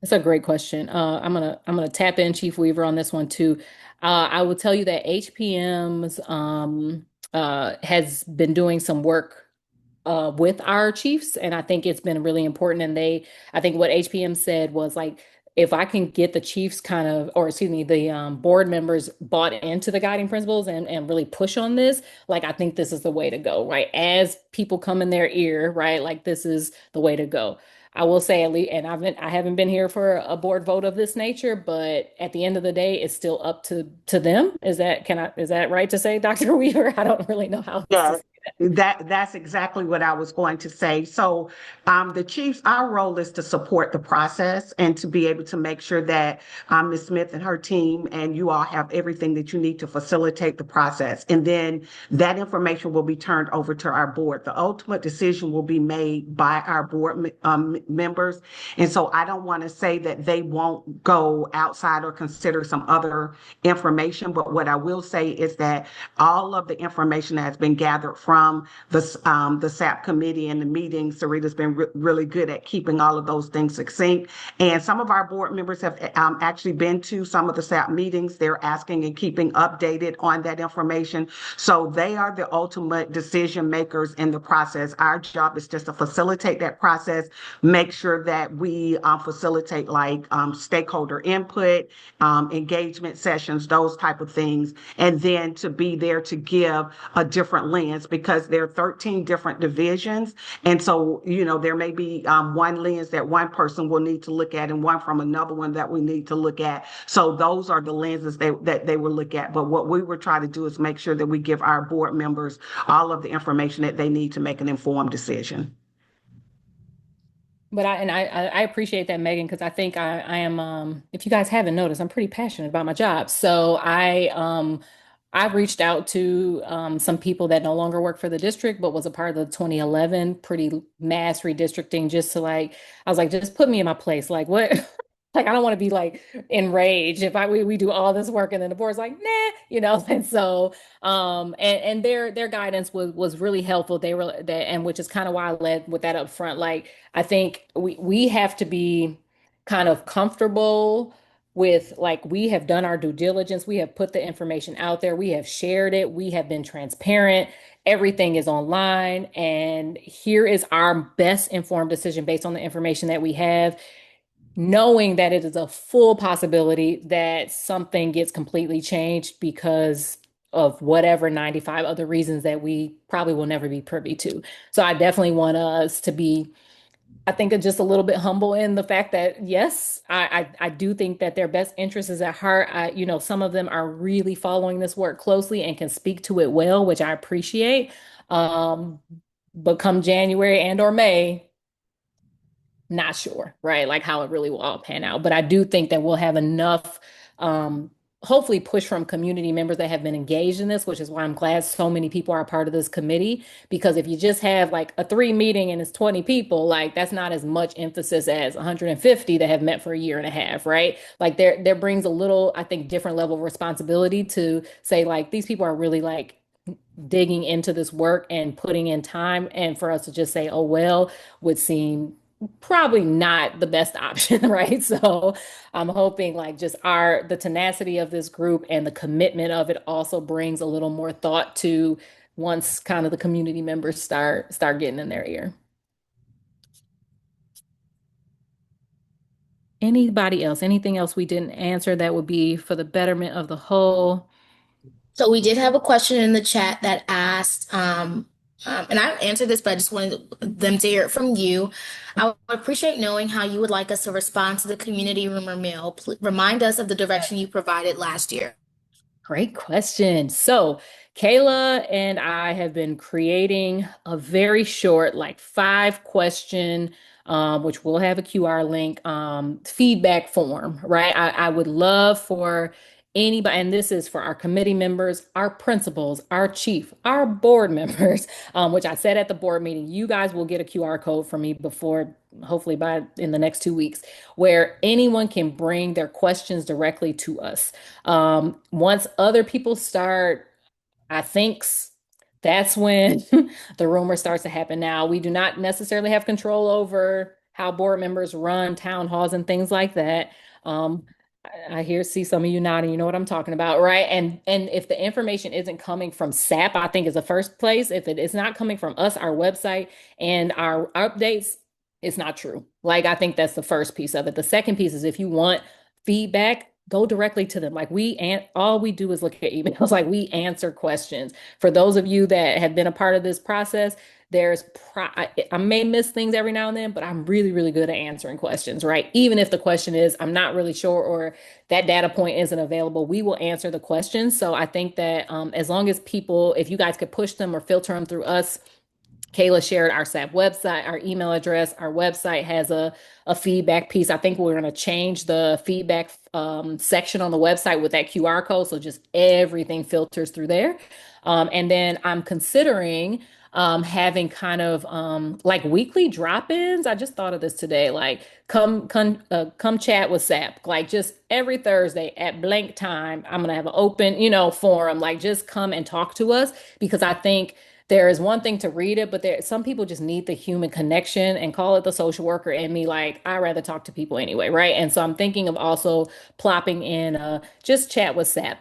That's a great question. I'm gonna tap in Chief Weaver on this one too. I will tell you that HPM's has been doing some work with our chiefs, and I think it's been really important. And I think what HPM said was like, if I can get the chiefs kind of, or excuse me, the board members bought into the guiding principles and really push on this, like I think this is the way to go, right? As people come in their ear, right? Like this is the way to go. I will say at least, and I haven't been here for a board vote of this nature, but at the end of the day, it's still up to them. Is that right to say, Dr. Weaver? I don't really know how else to Yeah, say that's exactly what I was going to say. So the chiefs, our role is to support the process and to be able to make sure that Ms. Smith and her team and you all have everything that you need to facilitate the process. And then that information will be turned over to our board. The ultimate decision will be made by our board members. And so I don't want to say that they won't go outside or consider some other information. But what I will say is that all of the information that has been gathered from the SAP committee and the meetings, Sarita's been really good at keeping all of those things succinct. And some of our board members have actually been to some of the SAP meetings. They're asking and keeping updated on that information. So they are the ultimate decision makers in the process. Our job is just to facilitate that process, make sure that we facilitate like stakeholder input, engagement sessions, those type of things, and then to be there to give a different lens, because there are 13 different divisions. And so, there may be one lens that one person will need to look at and one from another one that we need to look at. So those are the lenses that they will look at. But what we were trying to do is make sure that we give our board members all of the information that they need to make an informed decision. But I appreciate that, Megan, because I think I am if you guys haven't noticed, I'm pretty passionate about my job. So I've reached out to some people that no longer work for the district, but was a part of the 2011 pretty mass redistricting, just to I was like, just put me in my place. Like what? Like I don't want to be like enraged if we do all this work and then the board's like, nah, and so and their guidance was really helpful. They were that, and which is kind of why I led with that up front. Like I think we have to be kind of comfortable with, like, we have done our due diligence, we have put the information out there, we have shared it, we have been transparent, everything is online, and here is our best informed decision based on the information that we have, knowing that it is a full possibility that something gets completely changed because of whatever 95 other reasons that we probably will never be privy to. So I definitely want us to be, I think, just a little bit humble in the fact that yes, I do think that their best interest is at heart. Some of them are really following this work closely and can speak to it well, which I appreciate. Um, but come January and or May, not sure, right? Like how it really will all pan out. But I do think that we'll have enough, hopefully, push from community members that have been engaged in this, which is why I'm glad so many people are a part of this committee. Because if you just have like a 3 meeting and it's 20 people, like that's not as much emphasis as 150 that have met for a year and a half, right? Like there brings a little, I think, different level of responsibility to say like these people are really like digging into this work and putting in time, and for us to just say, oh, well, would seem probably not the best option, right? So I'm hoping like just the tenacity of this group and the commitment of it also brings a little more thought to once kind of the community members start getting in their ear. Anybody else? Anything else we didn't answer that would be for the betterment of the whole? So we did have a question in the chat that asked, and I answered this, but I just wanted them to hear it from you. I would appreciate knowing how you would like us to respond to the community rumor mill. Remind us of the direction you provided last year. Great question. So, Kayla and I have been creating a very short, like 5 question, which will have a QR link, feedback form, right? I would love for anybody, and this is for our committee members, our principals, our chief, our board members, which I said at the board meeting, you guys will get a QR code from me before, hopefully by in the next 2 weeks, where anyone can bring their questions directly to us. Once other people start, I think that's when the rumor starts to happen. Now, we do not necessarily have control over how board members run town halls and things like that. See some of you nodding, you know what I'm talking about, right? And if the information isn't coming from SAP, I think is the first place. If it is not coming from us, our website and our updates, it's not true. Like I think that's the first piece of it. The second piece is if you want feedback, go directly to them. Like all we do is look at emails. Like we answer questions. For those of you that have been a part of this process, I may miss things every now and then, but I'm really, really good at answering questions, right? Even if the question is, I'm not really sure, or that data point isn't available, we will answer the question. So I think that as long as people, if you guys could push them or filter them through us, Kayla shared our SAP website, our email address. Our website has a feedback piece. I think we're going to change the feedback section on the website with that QR code. So just everything filters through there. And then I'm considering having kind of like weekly drop-ins. I just thought of this today. Like come chat with SAP. Like just every Thursday at blank time, I'm gonna have an open, forum. Like just come and talk to us, because I think there is one thing to read it, but some people just need the human connection, and call it the social worker in me. Like I rather talk to people anyway, right? And so I'm thinking of also plopping in just chat with SAP.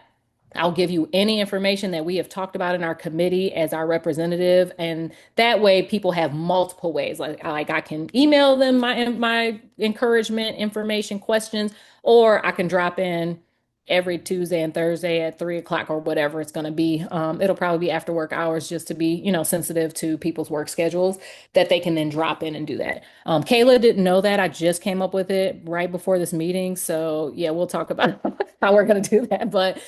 I'll give you any information that we have talked about in our committee as our representative. And that way people have multiple ways. Like I can email them my encouragement, information, questions, or I can drop in every Tuesday and Thursday at 3 o'clock or whatever it's going to be. It'll probably be after work hours, just to be, sensitive to people's work schedules, that they can then drop in and do that. Kayla didn't know that. I just came up with it right before this meeting. So yeah, we'll talk about how we're going to do that. But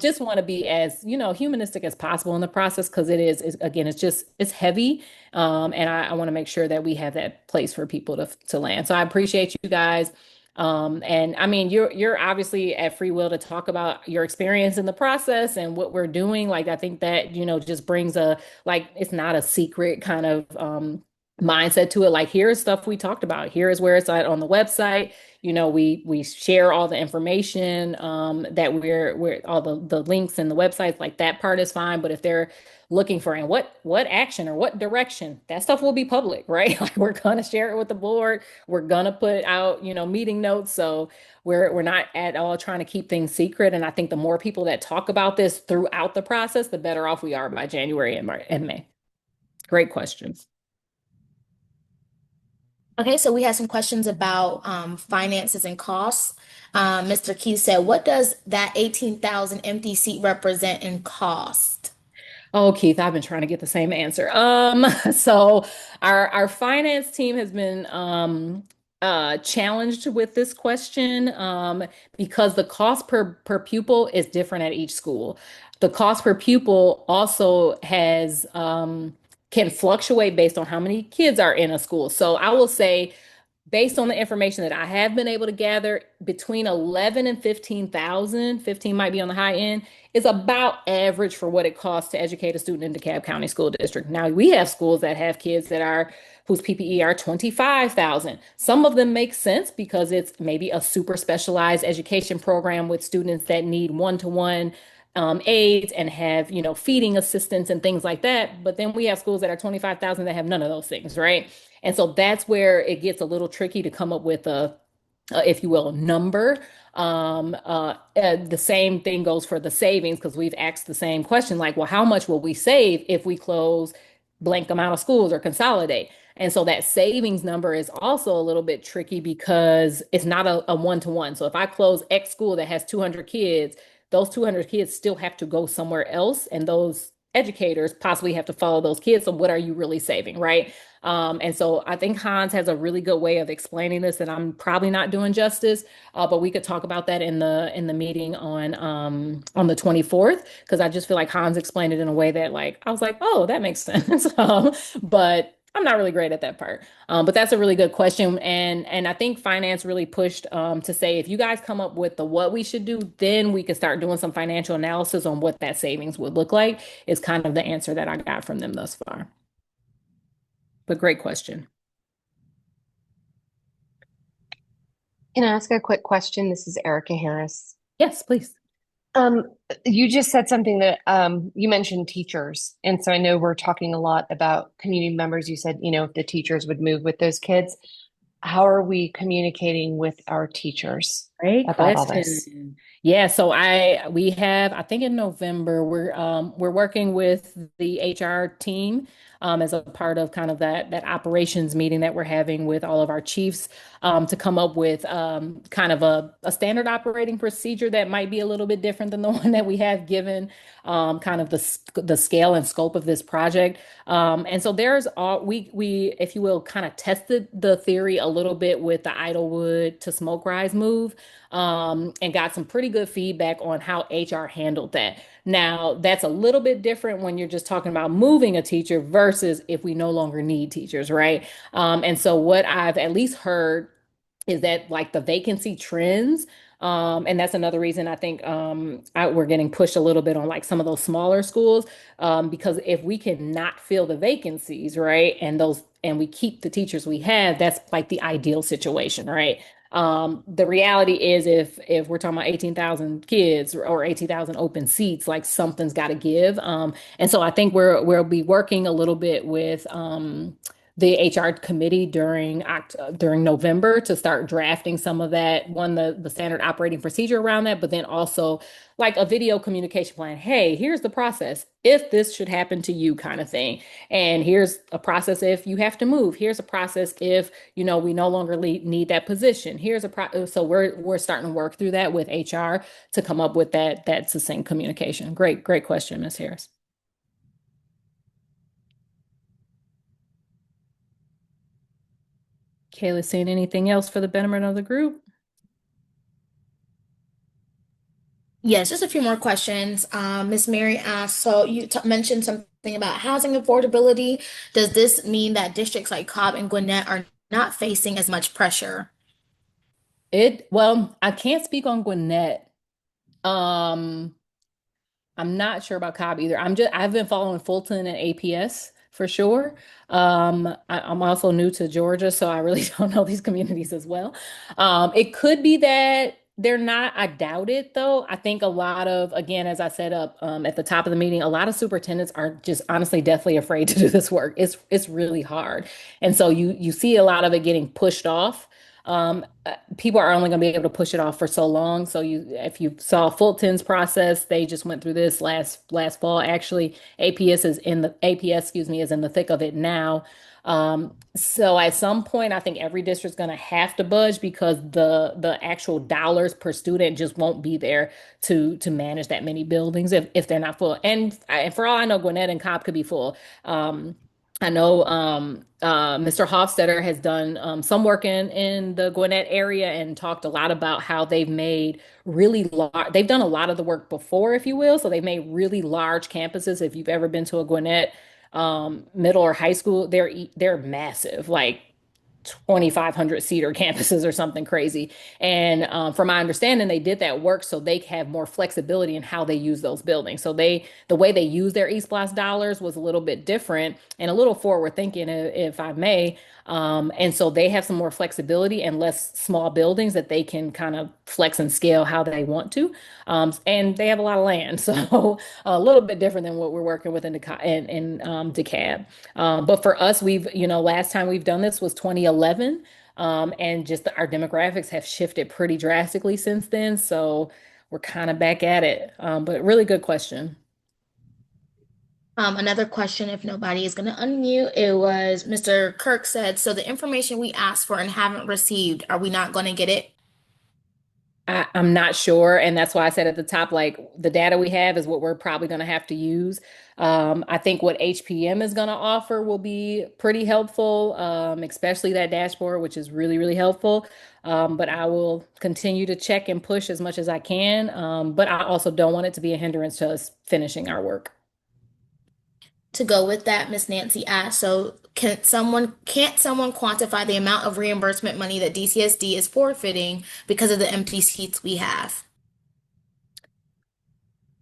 just want to be as, humanistic as possible in the process, because again, it's heavy. And I want to make sure that we have that place for people to land. So I appreciate you guys. And I mean, you're obviously at free will to talk about your experience in the process and what we're doing. Like, I think that, just brings it's not a secret kind of, mindset to it. Like, here's stuff we talked about. Here is where it's at on the website. We share all the information, that we're all the links and the websites, like that part is fine. But if they're looking for what action or what direction, that stuff will be public, right? Like we're gonna share it with the board. We're gonna put out, meeting notes. So we're not at all trying to keep things secret. And I think the more people that talk about this throughout the process, the better off we are by January and May. Great questions. Okay, so we have some questions about finances and costs. Mr. Keith said, what does that 18,000 empty seat represent in cost? Oh, Keith, I've been trying to get the same answer. So our finance team has been challenged with this question because the cost per pupil is different at each school. The cost per pupil also has can fluctuate based on how many kids are in a school. So I will say based on the information that I have been able to gather, between 11 and 15,000, 15 might be on the high end, is about average for what it costs to educate a student in DeKalb County School District. Now, we have schools that have kids that are whose PPE are 25,000. Some of them make sense because it's maybe a super specialized education program with students that need one-to-one aids and have, feeding assistance and things like that. But then we have schools that are 25,000 that have none of those things, right? And so that's where it gets a little tricky to come up with if you will, number. The same thing goes for the savings because we've asked the same question, like, well, how much will we save if we close blank amount of schools or consolidate? And so that savings number is also a little bit tricky because it's not a one-to-one. So if I close X school that has 200 kids, those 200 kids still have to go somewhere else, and those educators possibly have to follow those kids. So what are you really saving, right? And so I think Hans has a really good way of explaining this that I'm probably not doing justice, but we could talk about that in the meeting on the 24th, because I just feel like Hans explained it in a way that like I was like, oh, that makes sense. But I'm not really great at that part. But that's a really good question. And I think finance really pushed to say if you guys come up with the what we should do, then we can start doing some financial analysis on what that savings would look like, is kind of the answer that I got from them thus far. But great question. Can I ask a quick question? This is Erica Harris. Yes, please. Um, you just said something that you mentioned teachers. And so I know we're talking a lot about community members. You said, if the teachers would move with those kids. How are we communicating with our teachers Great about all this? question. Yeah, so I think in November we're working with the HR team as a part of kind of that operations meeting that we're having with all of our chiefs to come up with kind of a standard operating procedure that might be a little bit different than the one that we have given kind of the scale and scope of this project. And so there's all we if you will kind of tested the theory a little bit with the Idlewood to Smoke Rise move and got some pretty good feedback on how HR handled that. Now, that's a little bit different when you're just talking about moving a teacher versus if we no longer need teachers, right? And so what I've at least heard is that like the vacancy trends. And that's another reason I think we're getting pushed a little bit on like some of those smaller schools because if we can not fill the vacancies, right, and we keep the teachers we have, that's like the ideal situation, right? The reality is if we're talking about 18,000 kids or 18,000 open seats, like something's got to give. And so I think we'll be working a little bit with the HR committee during November to start drafting some of that, the standard operating procedure around that, but then also like a video communication plan. Hey, here's the process if this should happen to you, kind of thing. And here's a process if you have to move. Here's a process if we no longer need that position. So we're starting to work through that with HR to come up with that succinct communication. Great question, Ms. Harris. Kayla, seeing anything else for the betterment of the group? Yes, just a few more questions. Miss Mary asked, so you mentioned something about housing affordability. Does this mean that districts like Cobb and Gwinnett are not facing as much pressure? Well, I can't speak on Gwinnett. I'm not sure about Cobb either. I've been following Fulton and APS for sure. I'm also new to Georgia, so I really don't know these communities as well. It could be that they're not. I doubt it though. I think a lot of, again, as I said up at the top of the meeting, a lot of superintendents are just honestly deathly afraid to do this work. It's really hard, and so you see a lot of it getting pushed off. People are only going to be able to push it off for so long. So if you saw Fulton's process, they just went through this last fall. Actually, APS, excuse me, is in the thick of it now. So at some point, I think every district's going to have to budge because the actual dollars per student just won't be there to manage that many buildings if they're not full. And for all I know, Gwinnett and Cobb could be full. I know Mr. Hofstetter has done some work in the Gwinnett area and talked a lot about how they've made really large. They've done a lot of the work before, if you will. So they've made really large campuses. If you've ever been to a Gwinnett middle or high school, they're massive, like 2,500 seater campuses or something crazy. And from my understanding, they did that work so they have more flexibility in how they use those buildings. So the way they use their East Blast dollars was a little bit different and a little forward thinking, if I may. And so they have some more flexibility and less small buildings that they can kind of flex and scale how they want to. And they have a lot of land, so a little bit different than what we're working with in DeKalb. But for us, last time we've done this was 2011. And just our demographics have shifted pretty drastically since then. So we're kind of back at it. But really good question. Another question, if nobody is going to unmute, it was Mr. Kirk said, so the information we asked for and haven't received, are we not going to get it? I'm not sure. And that's why I said at the top, like the data we have is what we're probably going to have to use. I think what HPM is going to offer will be pretty helpful, especially that dashboard, which is really, really helpful. But I will continue to check and push as much as I can. But I also don't want it to be a hindrance to us finishing our work. To go with that, Miss Nancy asked, so can't someone quantify the amount of reimbursement money that DCSD is forfeiting because of the empty seats we have?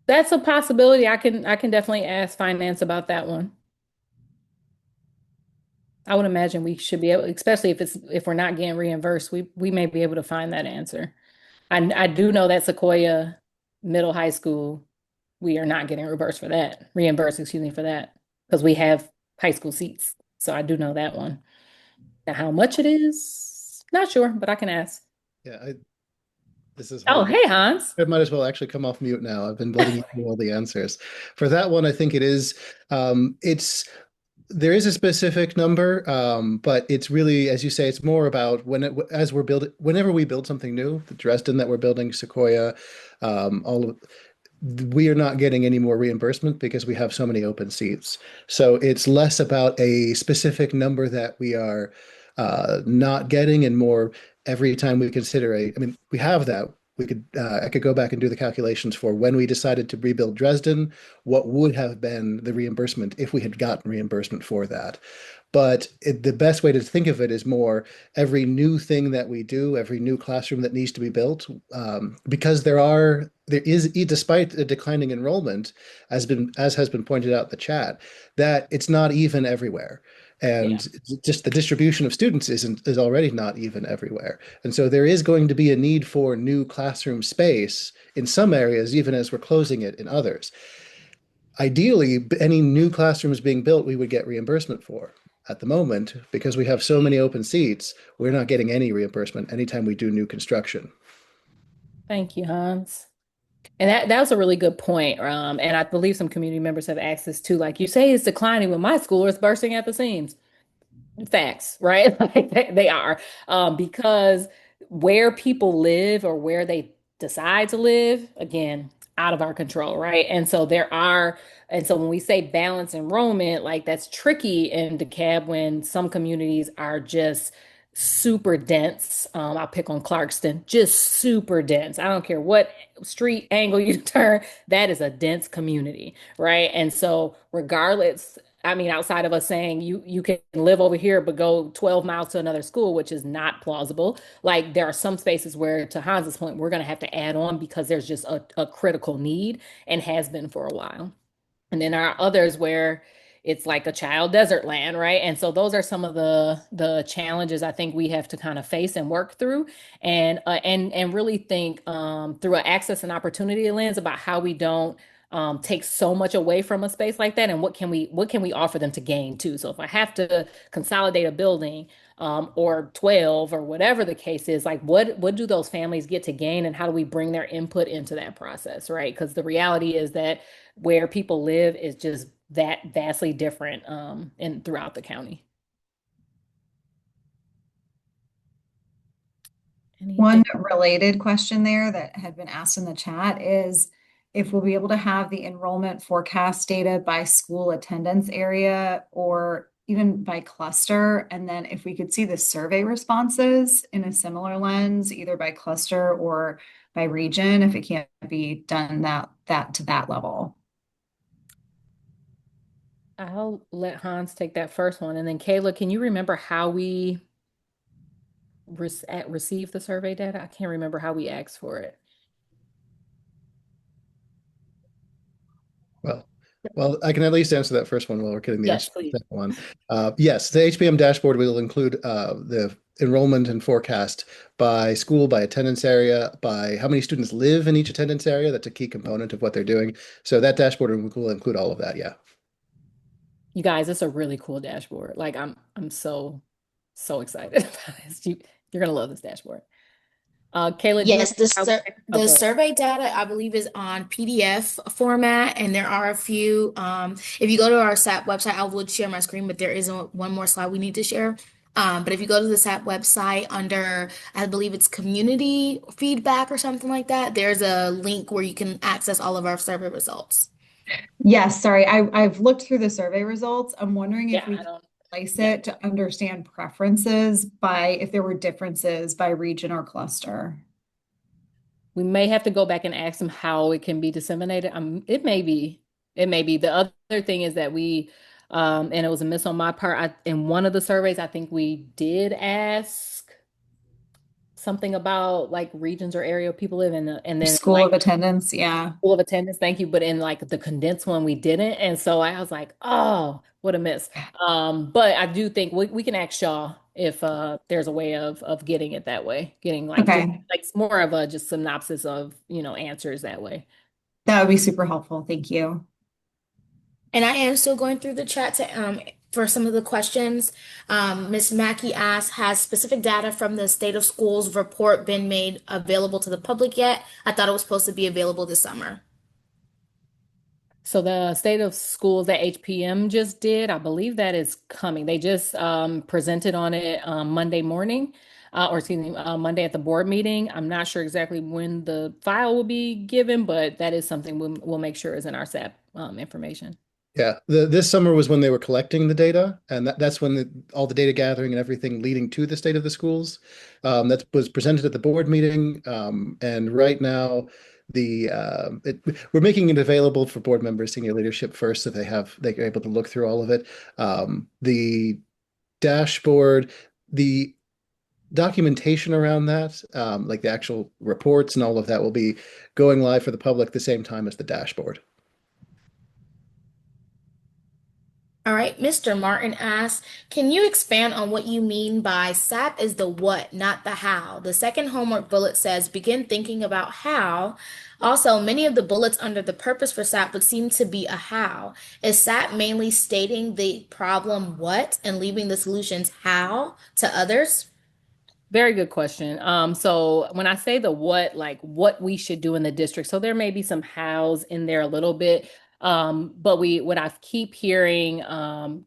That's a possibility. I can definitely ask finance about that one. I would imagine we should be able, especially if we're not getting reimbursed, we may be able to find that answer. I do know that Sequoia Middle High School, we are not getting reimbursed, excuse me, for that, because we have high school seats. So I do know that one. Now, how much it is, not sure, but I can ask. Yeah, this is Oh, Hans. hey, Hans. I might as well actually come off mute now. I've been letting you know all the answers. For that one, I think it is, there is a specific number, but it's really, as you say, it's more about whenever we build something new, the Dresden that we're building, Sequoia, we are not getting any more reimbursement because we have so many open seats. So it's less about a specific number that we are not getting, and more every time we consider we have that. I could go back and do the calculations for when we decided to rebuild Dresden, what would have been the reimbursement if we had gotten reimbursement for that. But the best way to think of it is more every new thing that we do, every new classroom that needs to be built, because there is, despite a declining enrollment, as has been pointed out in the chat, that it's not even everywhere. And just the distribution of students is already not even everywhere. And so there is going to be a need for new classroom space in some areas, even as we're closing it in others. Ideally, any new classrooms being built, we would get reimbursement for. At the moment, because we have so many open seats, we're not getting any reimbursement anytime we do new construction. Thank you, Hans. And that was a really good point. And I believe some community members have asked this too. Like you say, it's declining when my school is bursting at the seams. Facts, right? Like they are. Because where people live or where they decide to live, again, out of our control, right? And so when we say balance enrollment, like that's tricky in DeKalb when some communities are just super dense. I'll pick on Clarkston, just super dense. I don't care what street angle you turn, that is a dense community, right? And so regardless, I mean, outside of us saying you can live over here but go 12 miles to another school, which is not plausible. Like there are some spaces where, to Hans's point, we're going to have to add on because there's just a critical need and has been for a while. And then there are others where it's like a child desert land, right? And so those are some of the challenges I think we have to kind of face and work through, and really think through an access and opportunity lens about how we don't take so much away from a space like that, and what can we offer them to gain too. So if I have to consolidate a building or 12 or whatever the case is, like what do those families get to gain, and how do we bring their input into that process, right? Because the reality is that where people live is just that vastly different throughout the county. One Anything? related question there that had been asked in the chat is if we'll be able to have the enrollment forecast data by school attendance area or even by cluster, and then if we could see the survey responses in a similar lens, either by cluster or by region, if it can't be done that to that level. I'll let Hans take that first one. And then Kayla, can you remember how we received the survey data? I can't remember how we asked for it. Well, I can at least answer that first one while we're getting the Yes, answer to please. that one. Yes, the HPM dashboard will include the enrollment and forecast by school, by attendance area, by how many students live in each attendance area. That's a key component of what they're doing. So that dashboard will include all of that. Yeah. You guys, it's a really cool dashboard. Like I'm so excited about this. You're gonna love this dashboard. Kayla, do you Yes, remember how we oh, the go ahead. survey data I believe is on PDF format, and there are a few. If you go to our SAP website, I would share my screen, but there is one more slide we need to share. But if you go to the SAP website under, I believe it's community feedback or something like that, there's a link where you can access all of our survey results. Yes, sorry, I've looked through the survey results. I'm wondering if Yeah, we I can don't. slice Yeah. it to understand preferences by if there were differences by region or cluster. We may have to go back and ask them how it can be disseminated. It may be. It may be. The other thing is that and it was a miss on my part. In one of the surveys, I think we did ask something about like regions or area people live in, and then School like of attendance, yeah. full of attendance, thank you. But in like the condensed one, we didn't. And so I was like, oh, what a miss. But I do think we can ask Shaw if there's a way of getting it that way, getting like just Okay, like more of a just synopsis of, answers that way. that would be super helpful. Thank you. And I am still going through the chat to for some of the questions. Ms. Mackey asked, has specific data from the State of Schools report been made available to the public yet? I thought it was supposed to be available this summer. So the state of schools that HPM just did, I believe that is coming. They just presented on it Monday morning, or excuse me, Monday at the board meeting. I'm not sure exactly when the file will be given, but that is something we'll make sure is in our SAP information. Yeah, this summer was when they were collecting the data, and that's when all the data gathering and everything leading to the state of the schools that was presented at the board meeting. And right now, we're making it available for board members, senior leadership first, so they're able to look through all of it. The dashboard, the documentation around that, like the actual reports and all of that, will be going live for the public the same time as the dashboard. All right, Mr. Martin asks, can you expand on what you mean by SAP is the what, not the how? The second homework bullet says, begin thinking about how. Also, many of the bullets under the purpose for SAP would seem to be a how. Is SAP mainly stating the problem what and leaving the solutions how to others? Very good question. So when I say the what, like what we should do in the district, so there may be some hows in there a little bit. But what I keep hearing,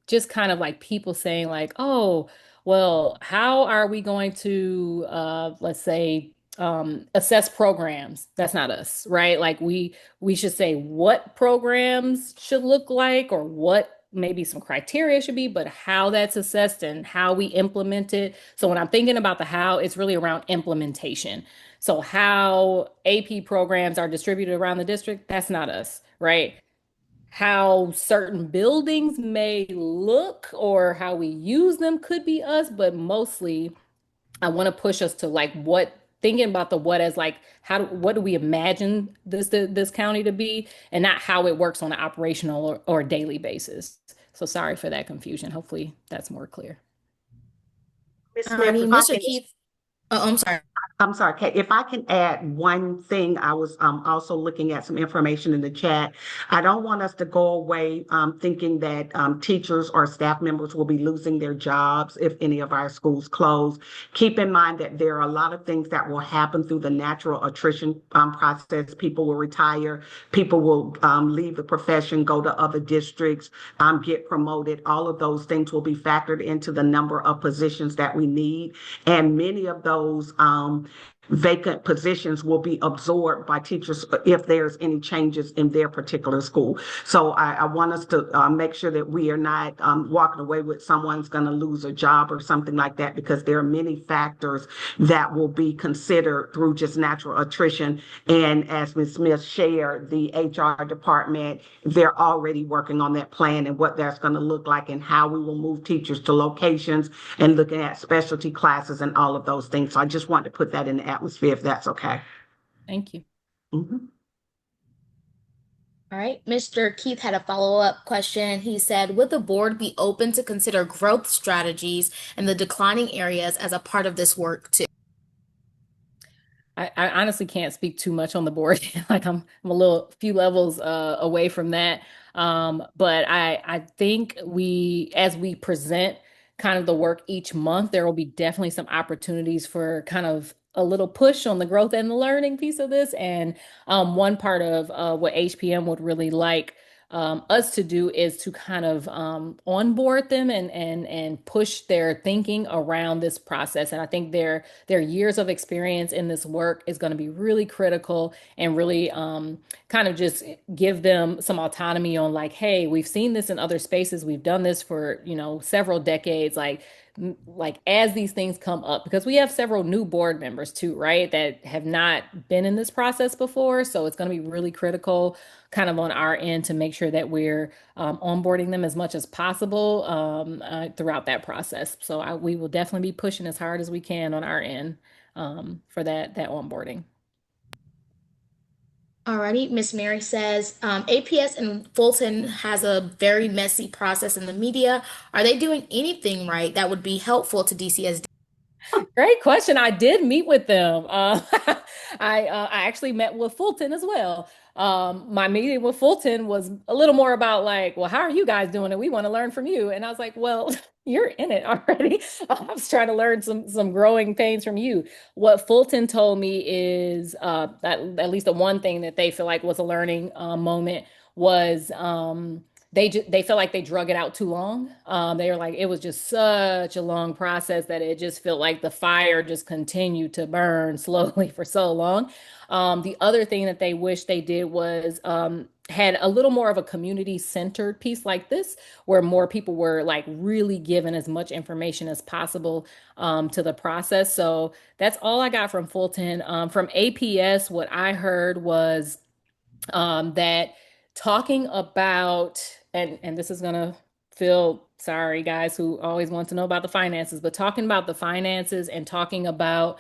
just kind of like people saying like, oh, well, how are we going to, let's say, assess programs? That's not us, right? Like we should say what programs should look like or what maybe some criteria should be, but how that's assessed and how we implement it. So when I'm thinking about the how, it's really around implementation. So how AP programs are distributed around the district, that's not us, right? How certain buildings may look or how we use them could be us, but mostly I want to push us to like thinking about the what as like what do we imagine this county to be and not how it works on an operational or daily basis. So sorry for that confusion. Hopefully that's more clear. Ms. Smith, Alrighty, if I Mr. can Keith. Oh, I'm sorry. I'm sorry, Kate, if I can add one thing, I was also looking at some information in the chat. I don't want us to go away thinking that teachers or staff members will be losing their jobs if any of our schools close. Keep in mind that there are a lot of things that will happen through the natural attrition process. People will retire, people will leave the profession, go to other districts, get promoted. All of those things will be factored into the number of positions that we need. And many of those vacant positions will be absorbed by teachers if there's any changes in their particular school. So I want us to make sure that we are not walking away with someone's going to lose a job or something like that, because there are many factors that will be considered through just natural attrition. And as Ms. Smith shared, the HR department, they're already working on that plan and what that's going to look like and how we will move teachers to locations and looking at specialty classes and all of those things. So I just want to put that in the atmosphere, if that's okay. Thank you. Mm-hmm. All right, Mr. Keith had a follow-up question. He said, would the board be open to consider growth strategies in the declining areas as a part of this work too? I honestly can't speak too much on the board. Like I'm a few levels away from that. But I think as we present kind of the work each month, there will be definitely some opportunities for kind of a little push on the growth and the learning piece of this. And one part of what HPM would really like us to do is to kind of onboard them and push their thinking around this process. And I think their years of experience in this work is going to be really critical and really kind of just give them some autonomy on like, hey, we've seen this in other spaces. We've done this for, several decades. Like as these things come up, because we have several new board members too, right, that have not been in this process before. So it's going to be really critical kind of on our end to make sure that we're onboarding them as much as possible throughout that process. So we will definitely be pushing as hard as we can on our end for that onboarding. Alrighty, Miss Mary says, APS in Fulton has a very messy process in the media. Are they doing anything right that would be helpful to DCSD? Great question. I did meet with them. I actually met with Fulton as well. My meeting with Fulton was a little more about like, well, how are you guys doing? And we want to learn from you. And I was like, well, you're in it already. I was trying to learn some growing pains from you. What Fulton told me is at least the one thing that they feel like was a learning moment was they felt like they drug it out too long. They were like, it was just such a long process that it just felt like the fire just continued to burn slowly for so long. The other thing that they wish they did was had a little more of a community centered piece like this, where more people were like really given as much information as possible to the process. So that's all I got from Fulton. From APS, what I heard was that talking about, and this is gonna feel sorry, guys who always want to know about the finances, but talking about the finances and talking about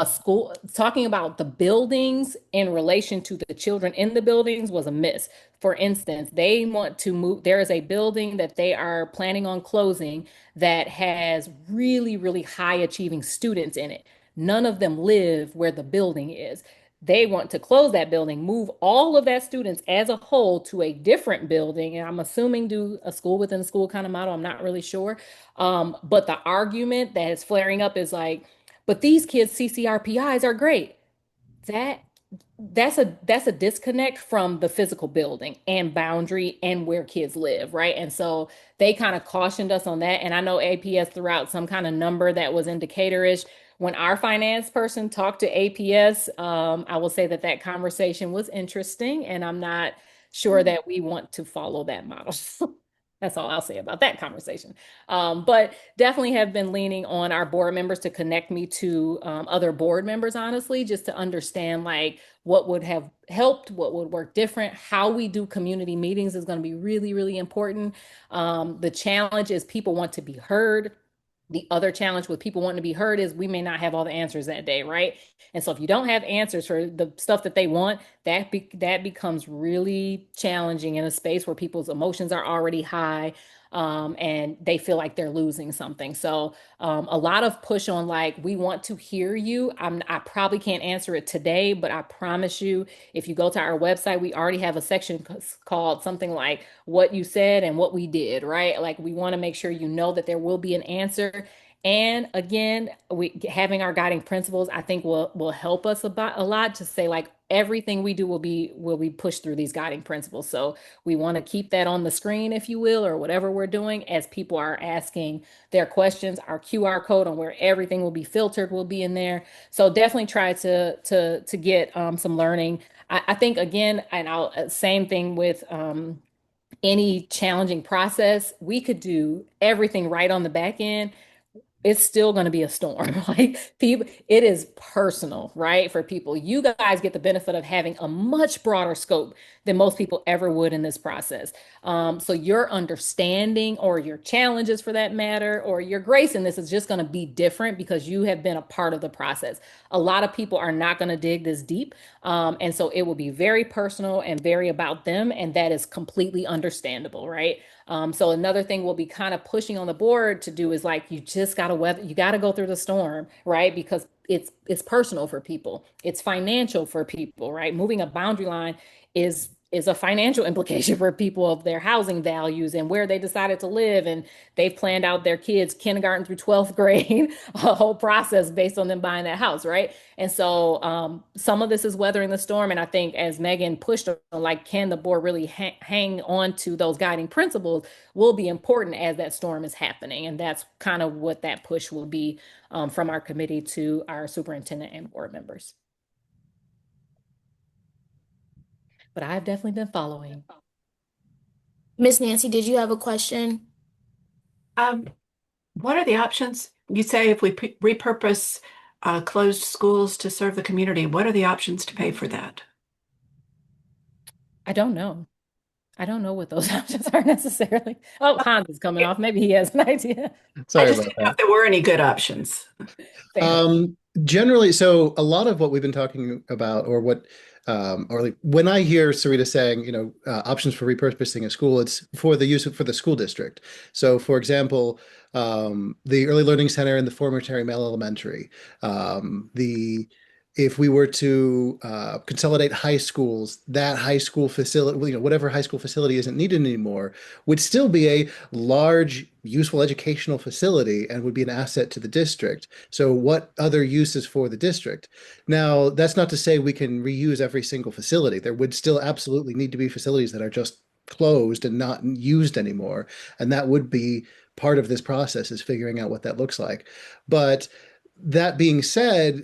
school, talking about the buildings in relation to the children in the buildings was a miss. For instance, they want to move, there is a building that they are planning on closing that has really, really high achieving students in it. None of them live where the building is. They want to close that building, move all of that students as a whole to a different building. And I'm assuming do a school within a school kind of model. I'm not really sure. But the argument that is flaring up is like, but these kids' CCRPIs are great. That's a disconnect from the physical building and boundary and where kids live, right? And so they kind of cautioned us on that. And I know APS threw out some kind of number that was indicatorish. When our finance person talked to APS, I will say that conversation was interesting, and I'm not sure that we want to follow that model. That's all I'll say about that conversation. But definitely have been leaning on our board members to connect me to other board members, honestly, just to understand like what would have helped, what would work different. How we do community meetings is going to be really, really important. The challenge is people want to be heard. The other challenge with people wanting to be heard is we may not have all the answers that day, right? And so if you don't have answers for the stuff that they want, that becomes really challenging in a space where people's emotions are already high, and they feel like they're losing something. So a lot of push on like, we want to hear you. I probably can't answer it today, but I promise you, if you go to our website, we already have a section called something like what you said and what we did, right? Like we want to make sure you know that there will be an answer. And again, we having our guiding principles, I think will help us about a lot to say like everything we do will be pushed through these guiding principles. So we want to keep that on the screen, if you will, or whatever we're doing as people are asking their questions. Our QR code on where everything will be filtered will be in there. So definitely try to get some learning. I think again, and I'll same thing with any challenging process. We could do everything right on the back end, it's still going to be a storm. Like people, it is personal, right? For people, you guys get the benefit of having a much broader scope than most people ever would in this process. So your understanding or your challenges for that matter, or your grace in this is just going to be different because you have been a part of the process. A lot of people are not going to dig this deep. And so it will be very personal and very about them. And that is completely understandable, right? So another thing we'll be kind of pushing on the board to do is like you just gotta weather, you gotta go through the storm, right? Because it's personal for people, it's financial for people, right? Moving a boundary line is a financial implication for people of their housing values and where they decided to live, and they've planned out their kids kindergarten through 12th grade, a whole process based on them buying that house, right? And so some of this is weathering the storm. And I think as Megan pushed on, like, can the board really hang on to those guiding principles will be important as that storm is happening. And that's kind of what that push will be from our committee to our superintendent and board members. But I've definitely been following. Miss Nancy, did you have a question? What are the options? You say if we repurpose closed schools to serve the community, what are the options to pay for that? I don't know. I don't know what those options are necessarily. Oh, Hans is coming off. Maybe he has an idea. I just didn't know if there were any good options. Generally, so a lot of what we've been talking about, or what, or like when I hear Sarita saying, options for repurposing a school, it's for the use of for the school district. So, for example, the Early Learning Center in the former Terry Mell Elementary, the if we were to consolidate high schools, that high school facility, whatever high school facility isn't needed anymore, would still be a large, useful educational facility and would be an asset to the district. So what other uses for the district? Now, that's not to say we can reuse every single facility. There would still absolutely need to be facilities that are just closed and not used anymore. And that would be part of this process, is figuring out what that looks like. But that being said,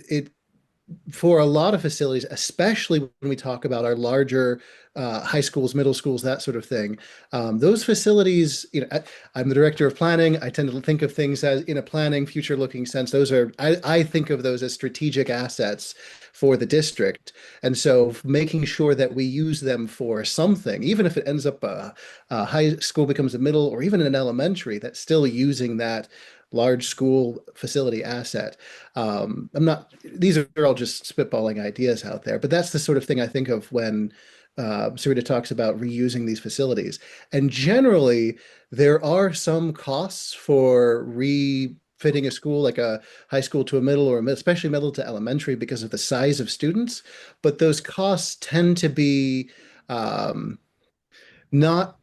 for a lot of facilities, especially when we talk about our larger high schools, middle schools, that sort of thing, those facilities, I'm the director of planning. I tend to think of things as in a planning, future-looking sense. I think of those as strategic assets for the district. And so making sure that we use them for something, even if it ends up a high school becomes a middle or even an elementary, that's still using that large school facility asset. These are all just spitballing ideas out there, but that's the sort of thing I think of when Sarita talks about reusing these facilities. And generally, there are some costs for refitting a school, like a high school to a middle, or especially middle to elementary, because of the size of students. But those costs tend to be not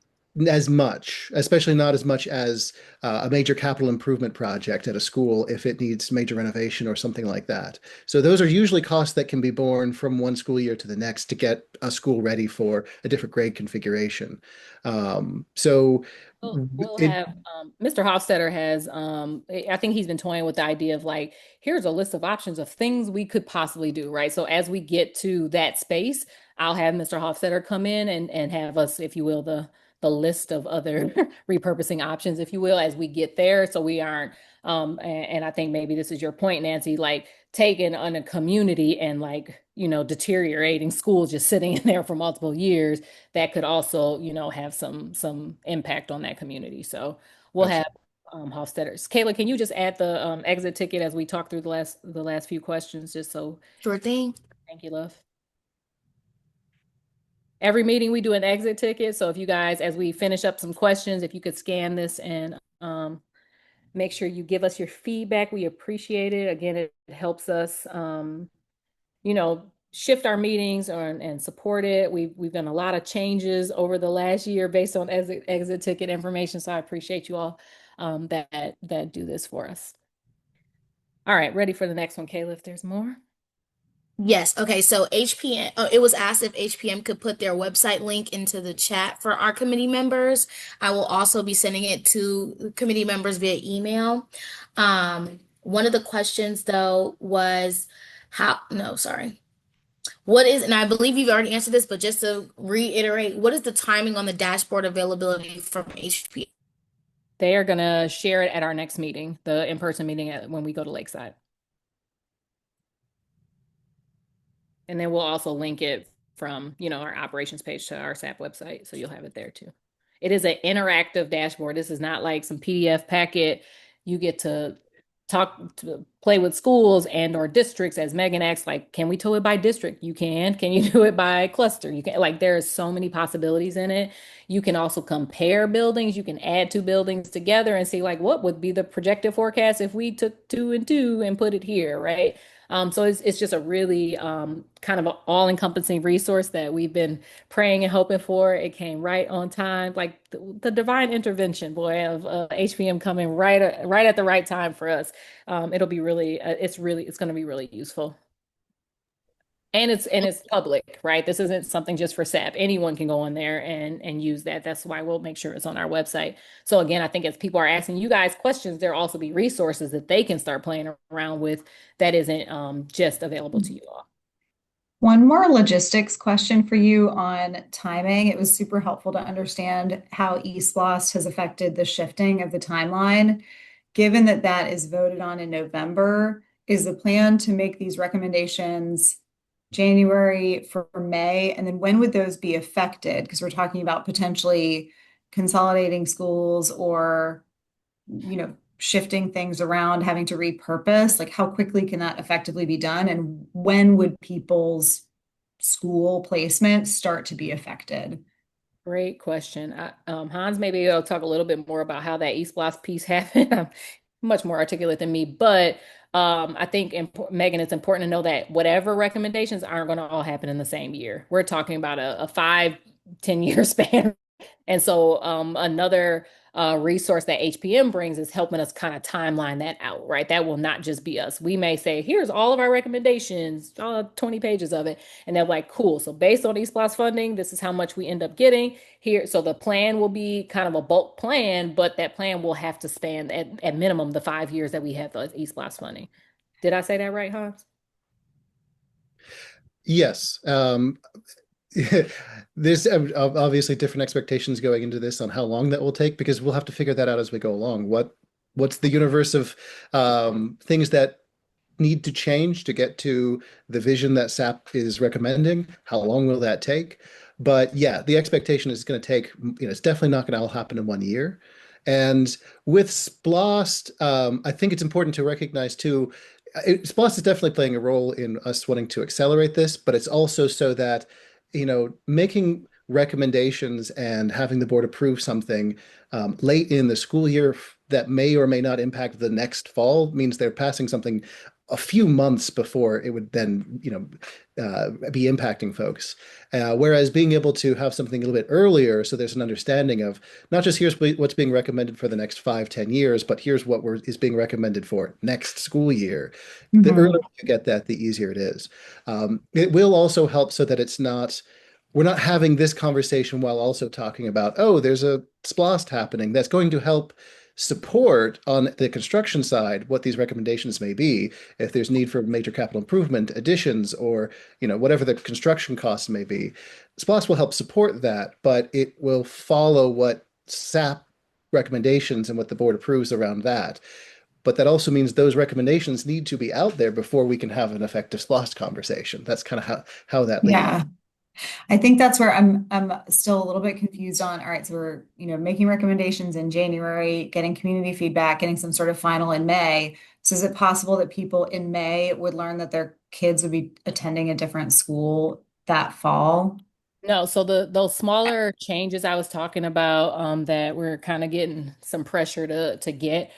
as much, especially not as much as a major capital improvement project at a school if it needs major renovation or something like that. So those are usually costs that can be borne from one school year to the next to get a school ready for a different grade configuration. So we'll have Mr. Hofstetter has I think he's been toying with the idea of like, here's a list of options of things we could possibly do, right? So as we get to that space, I'll have Mr. Hofstetter come in and have us, if you will, the list of other repurposing options, if you will, as we get there. So we aren't, and I think maybe this is your point, Nancy, like taking on a community and like, deteriorating schools just sitting in there for multiple years, that could also, have some impact on that community. So we'll have Hofstetters. Kayla, can you just add the exit ticket as we talk through the last few questions, just so. Sure thing. Thank you, love. Every meeting we do an exit ticket. So if you guys, as we finish up some questions, if you could scan this and make sure you give us your feedback, we appreciate it. Again, it helps us, shift our meetings and support it. We've done a lot of changes over the last year based on exit ticket information. So I appreciate you all that do this for us. All right, ready for the next one, Kayla, if there's more. Yes. Okay. So HPM, it was asked if HPM could put their website link into the chat for our committee members. I will also be sending it to committee members via email. One of the questions though was no, sorry. What is, and I believe you've already answered this, but just to reiterate, what is the timing on the dashboard availability from HPM? They are going to share it at our next meeting, the in-person meeting when we go to Lakeside. And then we'll also link it from, our operations page to our SAP website. So you'll have it there too. It is an interactive dashboard. This is not like some PDF packet. You get to play with schools and or districts, as Megan asked, like, can we do it by district? You can. Can you do it by cluster? You can. Like, there are so many possibilities in it. You can also compare buildings. You can add two buildings together and see like what would be the projected forecast if we took 2 and 2 and put it here, right? So it's just a really kind of an all-encompassing resource that we've been praying and hoping for. It came right on time, like the divine intervention, boy, of HPM coming right at the right time for us. It'll be really, it's going to be really useful. And it's public, right? This isn't something just for SAP. Anyone can go on there and use that. That's why we'll make sure it's on our website. So again, I think as people are asking you guys questions, there'll also be resources that they can start playing around with that isn't just available to you all. One more logistics question for you on timing. It was super helpful to understand how eSPLOST has affected the shifting of the timeline. Given that that is voted on in November, is the plan to make these recommendations January for May? And then when would those be affected? Because we're talking about potentially consolidating schools or, shifting things around, having to repurpose. Like, how quickly can that effectively be done? And when would people's school placement start to be affected? Great question. Hans, maybe I'll talk a little bit more about how that eSPLOST piece happened. I'm much more articulate than me, but I think, Megan, it's important to know that whatever recommendations aren't going to all happen in the same year. We're talking about a 5-10 year span. And so another resource that HPM brings is helping us kind of timeline that out, right? That will not just be us. We may say, here's all of our recommendations, 20 pages of it. And they're like, cool. So based on eSPLOST funding, this is how much we end up getting here. So the plan will be kind of a bulk plan, but that plan will have to span at minimum the 5 years that we have the eSPLOST funding. Did I say that right, Hans? Yes. There's obviously different expectations going into this on how long that will take, because we'll have to figure that out as we go along. What's the universe of things that need to change to get to the vision that SAP is recommending? How long will that take? But yeah, the expectation is going to take, it's definitely not going to all happen in 1 year. And with SPLOST, I think it's important to recognize too, SPLOST is definitely playing a role in us wanting to accelerate this, but it's also so that making recommendations and having the board approve something late in the school year that may or may not impact the next fall means they're passing something a few months before it would then, be impacting folks. Whereas being able to have something a little bit earlier, so there's an understanding of not just here's what's being recommended for the next 5-10 years, but here's what is being recommended for next school year. Mm-hmm. The earlier you get that, the easier it is. It will also help so that we're not having this conversation while also talking about, oh, there's a SPLOST happening that's going to help support on the construction side what these recommendations may be. If there's need for major capital improvement, additions, or whatever the construction costs may be, SPLOST will help support that, but it will follow what SAP recommendations and what the board approves around that. But that also means those recommendations need to be out there before we can have an effective SPLOST conversation. That's kind of how that leads. Yeah. I think that's where I'm still a little bit confused on. All right, so we're making recommendations in January, getting community feedback, getting some sort of final in May. So is it possible that people in May would learn that their kids would be attending a different school that fall? No, so those smaller changes I was talking about that we're kind of getting some pressure to get,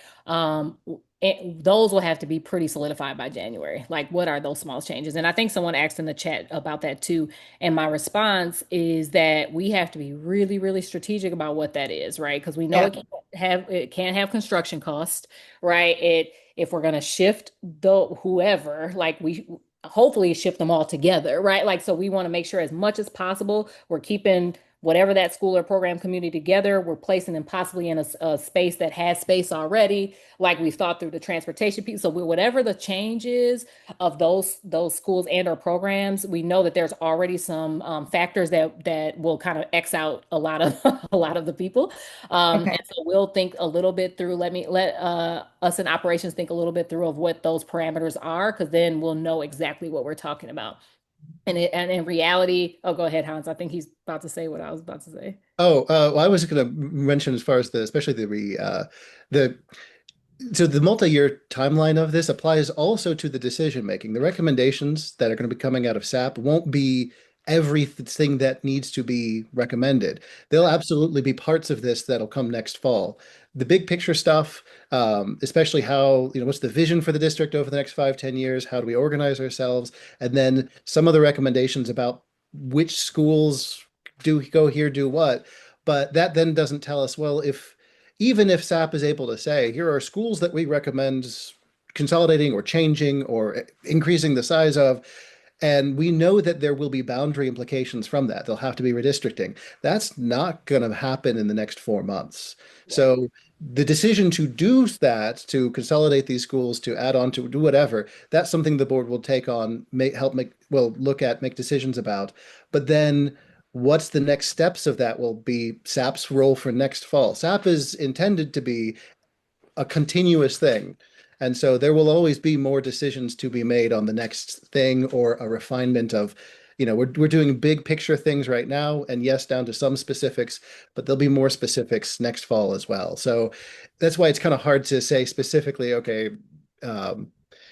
those will have to be pretty solidified by January. Like, what are those small changes? And I think someone asked in the chat about that too. And my response is that we have to be really, really strategic about what that is, right? Because we know it can't have construction costs, right? if we're going to shift whoever, like we hopefully shift them all together, right? Like, so we want to make sure as much as possible we're keeping whatever that school or program community together. We're placing them possibly in a space that has space already, like we've thought through the transportation piece. So whatever the change is of those schools and or programs, we know that there's already some factors that will kind of X out a lot of a lot of the people. Okay. And so we'll think a little bit through. Let us in operations think a little bit through of what those parameters are, because then we'll know exactly what we're talking about. And in reality, oh, go ahead, Hans. I think he's about to say what I was about to say. Oh, well, I was going to mention as far as especially the so the multi-year timeline of this applies also to the decision making. The recommendations that are going to be coming out of SAP won't be everything that needs to be recommended. There'll absolutely be parts of this that'll come next fall. The big picture stuff, especially how, what's the vision for the district over the next 5, 10 years? How do we organize ourselves? And then some of the recommendations about which schools do go here, do what. But that then doesn't tell us, well, even if SAP is able to say, here are schools that we recommend consolidating or changing or increasing the size of, and we know that there will be boundary implications from that. There'll have to be redistricting. That's not going to happen in the next 4 months. So the decision to do that, to consolidate these schools, to add on, to do whatever, that's something the board will take on, look at, make decisions about. But then what's the next steps of that will be SAP's role for next fall. SAP is intended to be a continuous thing. And so there will always be more decisions to be made on the next thing or a refinement of, we're doing big picture things right now, and yes, down to some specifics, but there'll be more specifics next fall as well. So that's why it's kind of hard to say specifically, okay,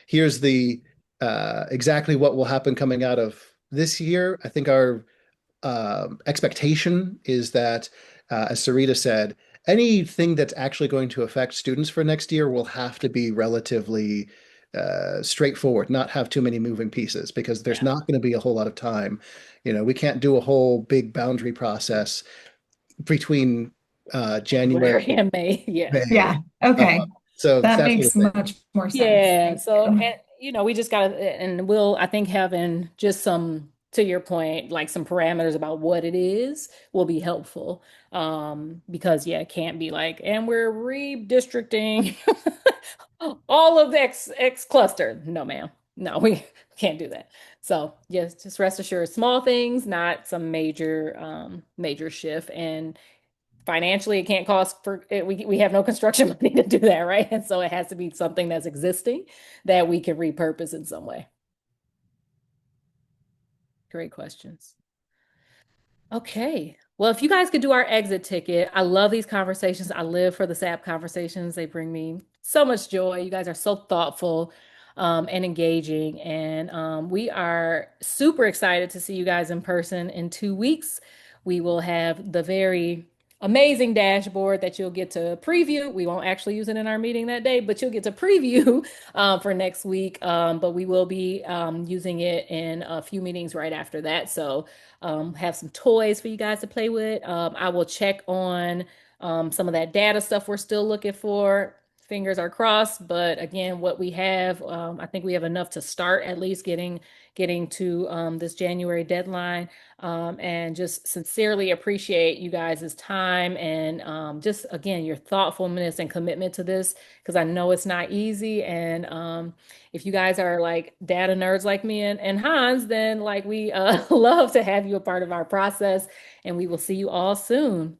here's the exactly what will happen coming out of this year. I think our expectation is that, as Sarita said, anything that's actually going to affect students for next year will have to be relatively straightforward, not have too many moving pieces, because there's not going to be a whole lot of time. We can't do a whole big boundary process between January and May. Yeah. Yeah. Okay. So that that's makes much more sense. Yeah. So, and, we just got to, and we'll, I think having just some, to your point, like some parameters about what it is will be helpful. Because it can't be like, and we're redistricting all of the X cluster. No, ma'am. No, we can't do that. So yes, just rest assured, small things, not some major shift. And financially, it can't cost for it. We have no construction money to do that, right? And so it has to be something that's existing that we can repurpose in some way. Great questions. Okay. Well, if you guys could do our exit ticket, I love these conversations. I live for the SAP conversations. They bring me so much joy. You guys are so thoughtful and engaging. And we are super excited to see you guys in person in 2 weeks. We will have the very amazing dashboard that you'll get to preview. We won't actually use it in our meeting that day, but you'll get to preview for next week. But we will be using it in a few meetings right after that. So have some toys for you guys to play with. I will check on some of that data stuff we're still looking for. Fingers are crossed, but again, what we have, I think we have enough to start at least getting to this January deadline, and just sincerely appreciate you guys' time and just again your thoughtfulness and commitment to this, because I know it's not easy. And if you guys are like data nerds like me and Hans, then like we love to have you a part of our process, and we will see you all soon.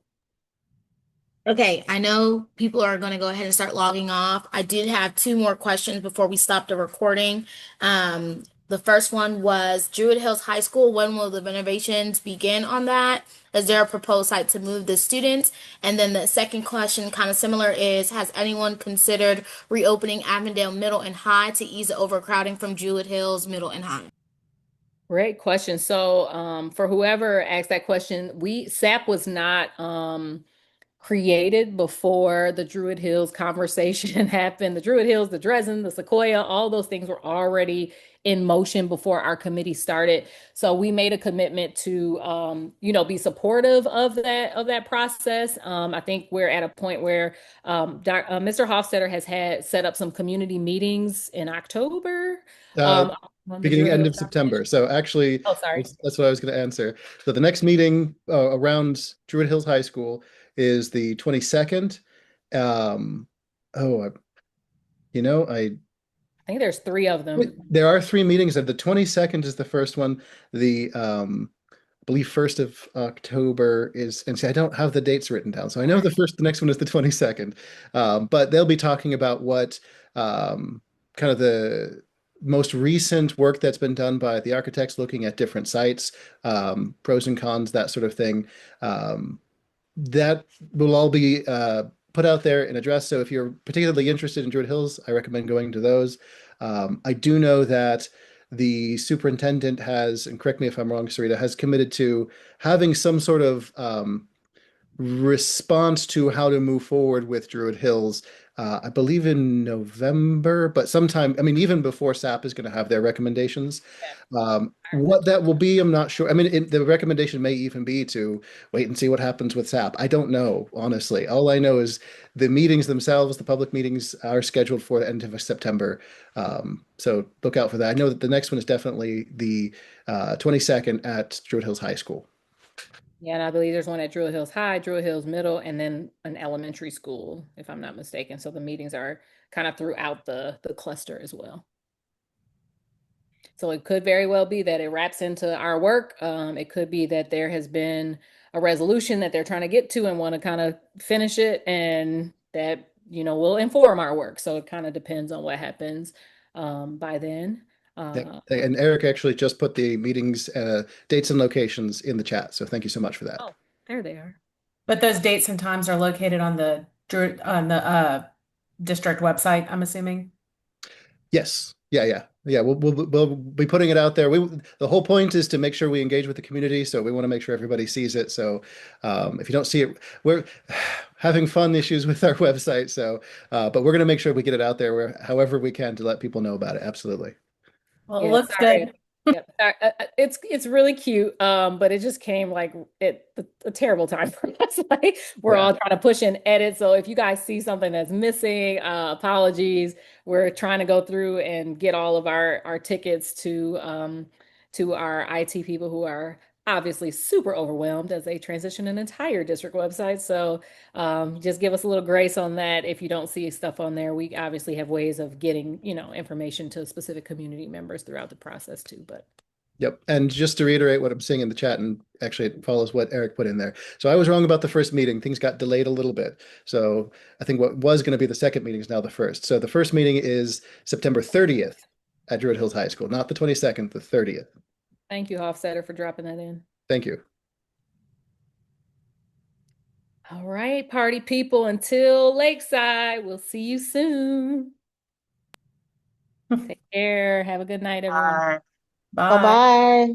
Okay, I know people are going to go ahead and start logging off. I did have 2 more questions before we stop the recording. The first one was Druid Hills High School. When will the renovations begin on that? Is there a proposed site to move the students? And then the second question, kind of similar, is has anyone considered reopening Avondale Middle and High to ease the overcrowding from Druid Hills Middle and High? Great question. So for whoever asked that question, SAP was not created before the Druid Hills conversation happened. The Druid Hills, the Dresden, the Sequoia, all those things were already in motion before our committee started. So we made a commitment to, be supportive of that process. I think we're at a point where Mr. Hofstetter has had set up some community meetings in October. Uh, On the Beginning Druid end Hills of September. conversation. So actually, Oh, sorry. that's what I was going to answer. So the next meeting around Druid Hills High School is the 22nd. Um, oh, I I think there's three of them. there are three meetings. The 22nd is the first one. The I believe 1st of October is, and see, I don't have the dates written down, so I know the next one is the 22nd. But they'll be talking about what kind of the most recent work that's been done by the architects, looking at different sites, pros and cons, that sort of thing. That will all be put out there and addressed. So if you're particularly interested in Druid Hills, I recommend going to those. I do know that the superintendent has, and correct me if I'm wrong, Sarita, has committed to having some sort of response to how to move forward with Druid Hills. I believe in November, but sometime, I mean, even before SAP is going to have their recommendations. What that will be, I'm not sure. I mean, the recommendation may even be to wait and see what happens with SAP. I don't know, honestly. All I know is the meetings themselves, the public meetings, are scheduled for the end of September. So look out for that. I know that the next one is definitely the 22nd at Druid Hills High School. Yeah, and I believe there's one at Druid Hills High, Druid Hills Middle, and then an elementary school, if I'm not mistaken. So the meetings are kind of throughout the cluster as well. So it could very well be that it wraps into our work. It could be that there has been a resolution that they're trying to get to and want to kind of finish it, and that, will inform our work. So it kind of depends on what happens by then. And Eric actually just put the meetings, dates and locations in the chat. So thank you so much for that. Oh, there they are. But those dates and times are located on the district website, I'm assuming. Yes. Yeah. We'll be putting it out there. The whole point is to make sure we engage with the community, so we want to make sure everybody sees it. So if you don't see it, we're having fun issues with our website. So, but we're going to make sure we get it out there however we can to let people know about it. Absolutely. Well, it looks good. Yep. It's really cute, but it just came like at a terrible time for us. Like we're all trying to push and edit. So if you guys see something that's missing, apologies. We're trying to go through and get all of our tickets to our IT people who are obviously super overwhelmed as they transition an entire district website. So just give us a little grace on that. If you don't see stuff on there, we obviously have ways of getting, information to specific community members throughout the process too. But yep. And just to reiterate what I'm seeing in the chat, and actually it follows what Eric put in there. So I was wrong about the first meeting. Things got delayed a little bit. So I think what was going to be the second meeting is now the first. So the first meeting is September 30th at Druid Hills High School, not the 22nd, the 30th. Thank you, Hofstetter, for dropping that in. Thank you. All right, party people, until Lakeside, we'll see you soon. Take care. Have a good night, everyone. Bye. Bye.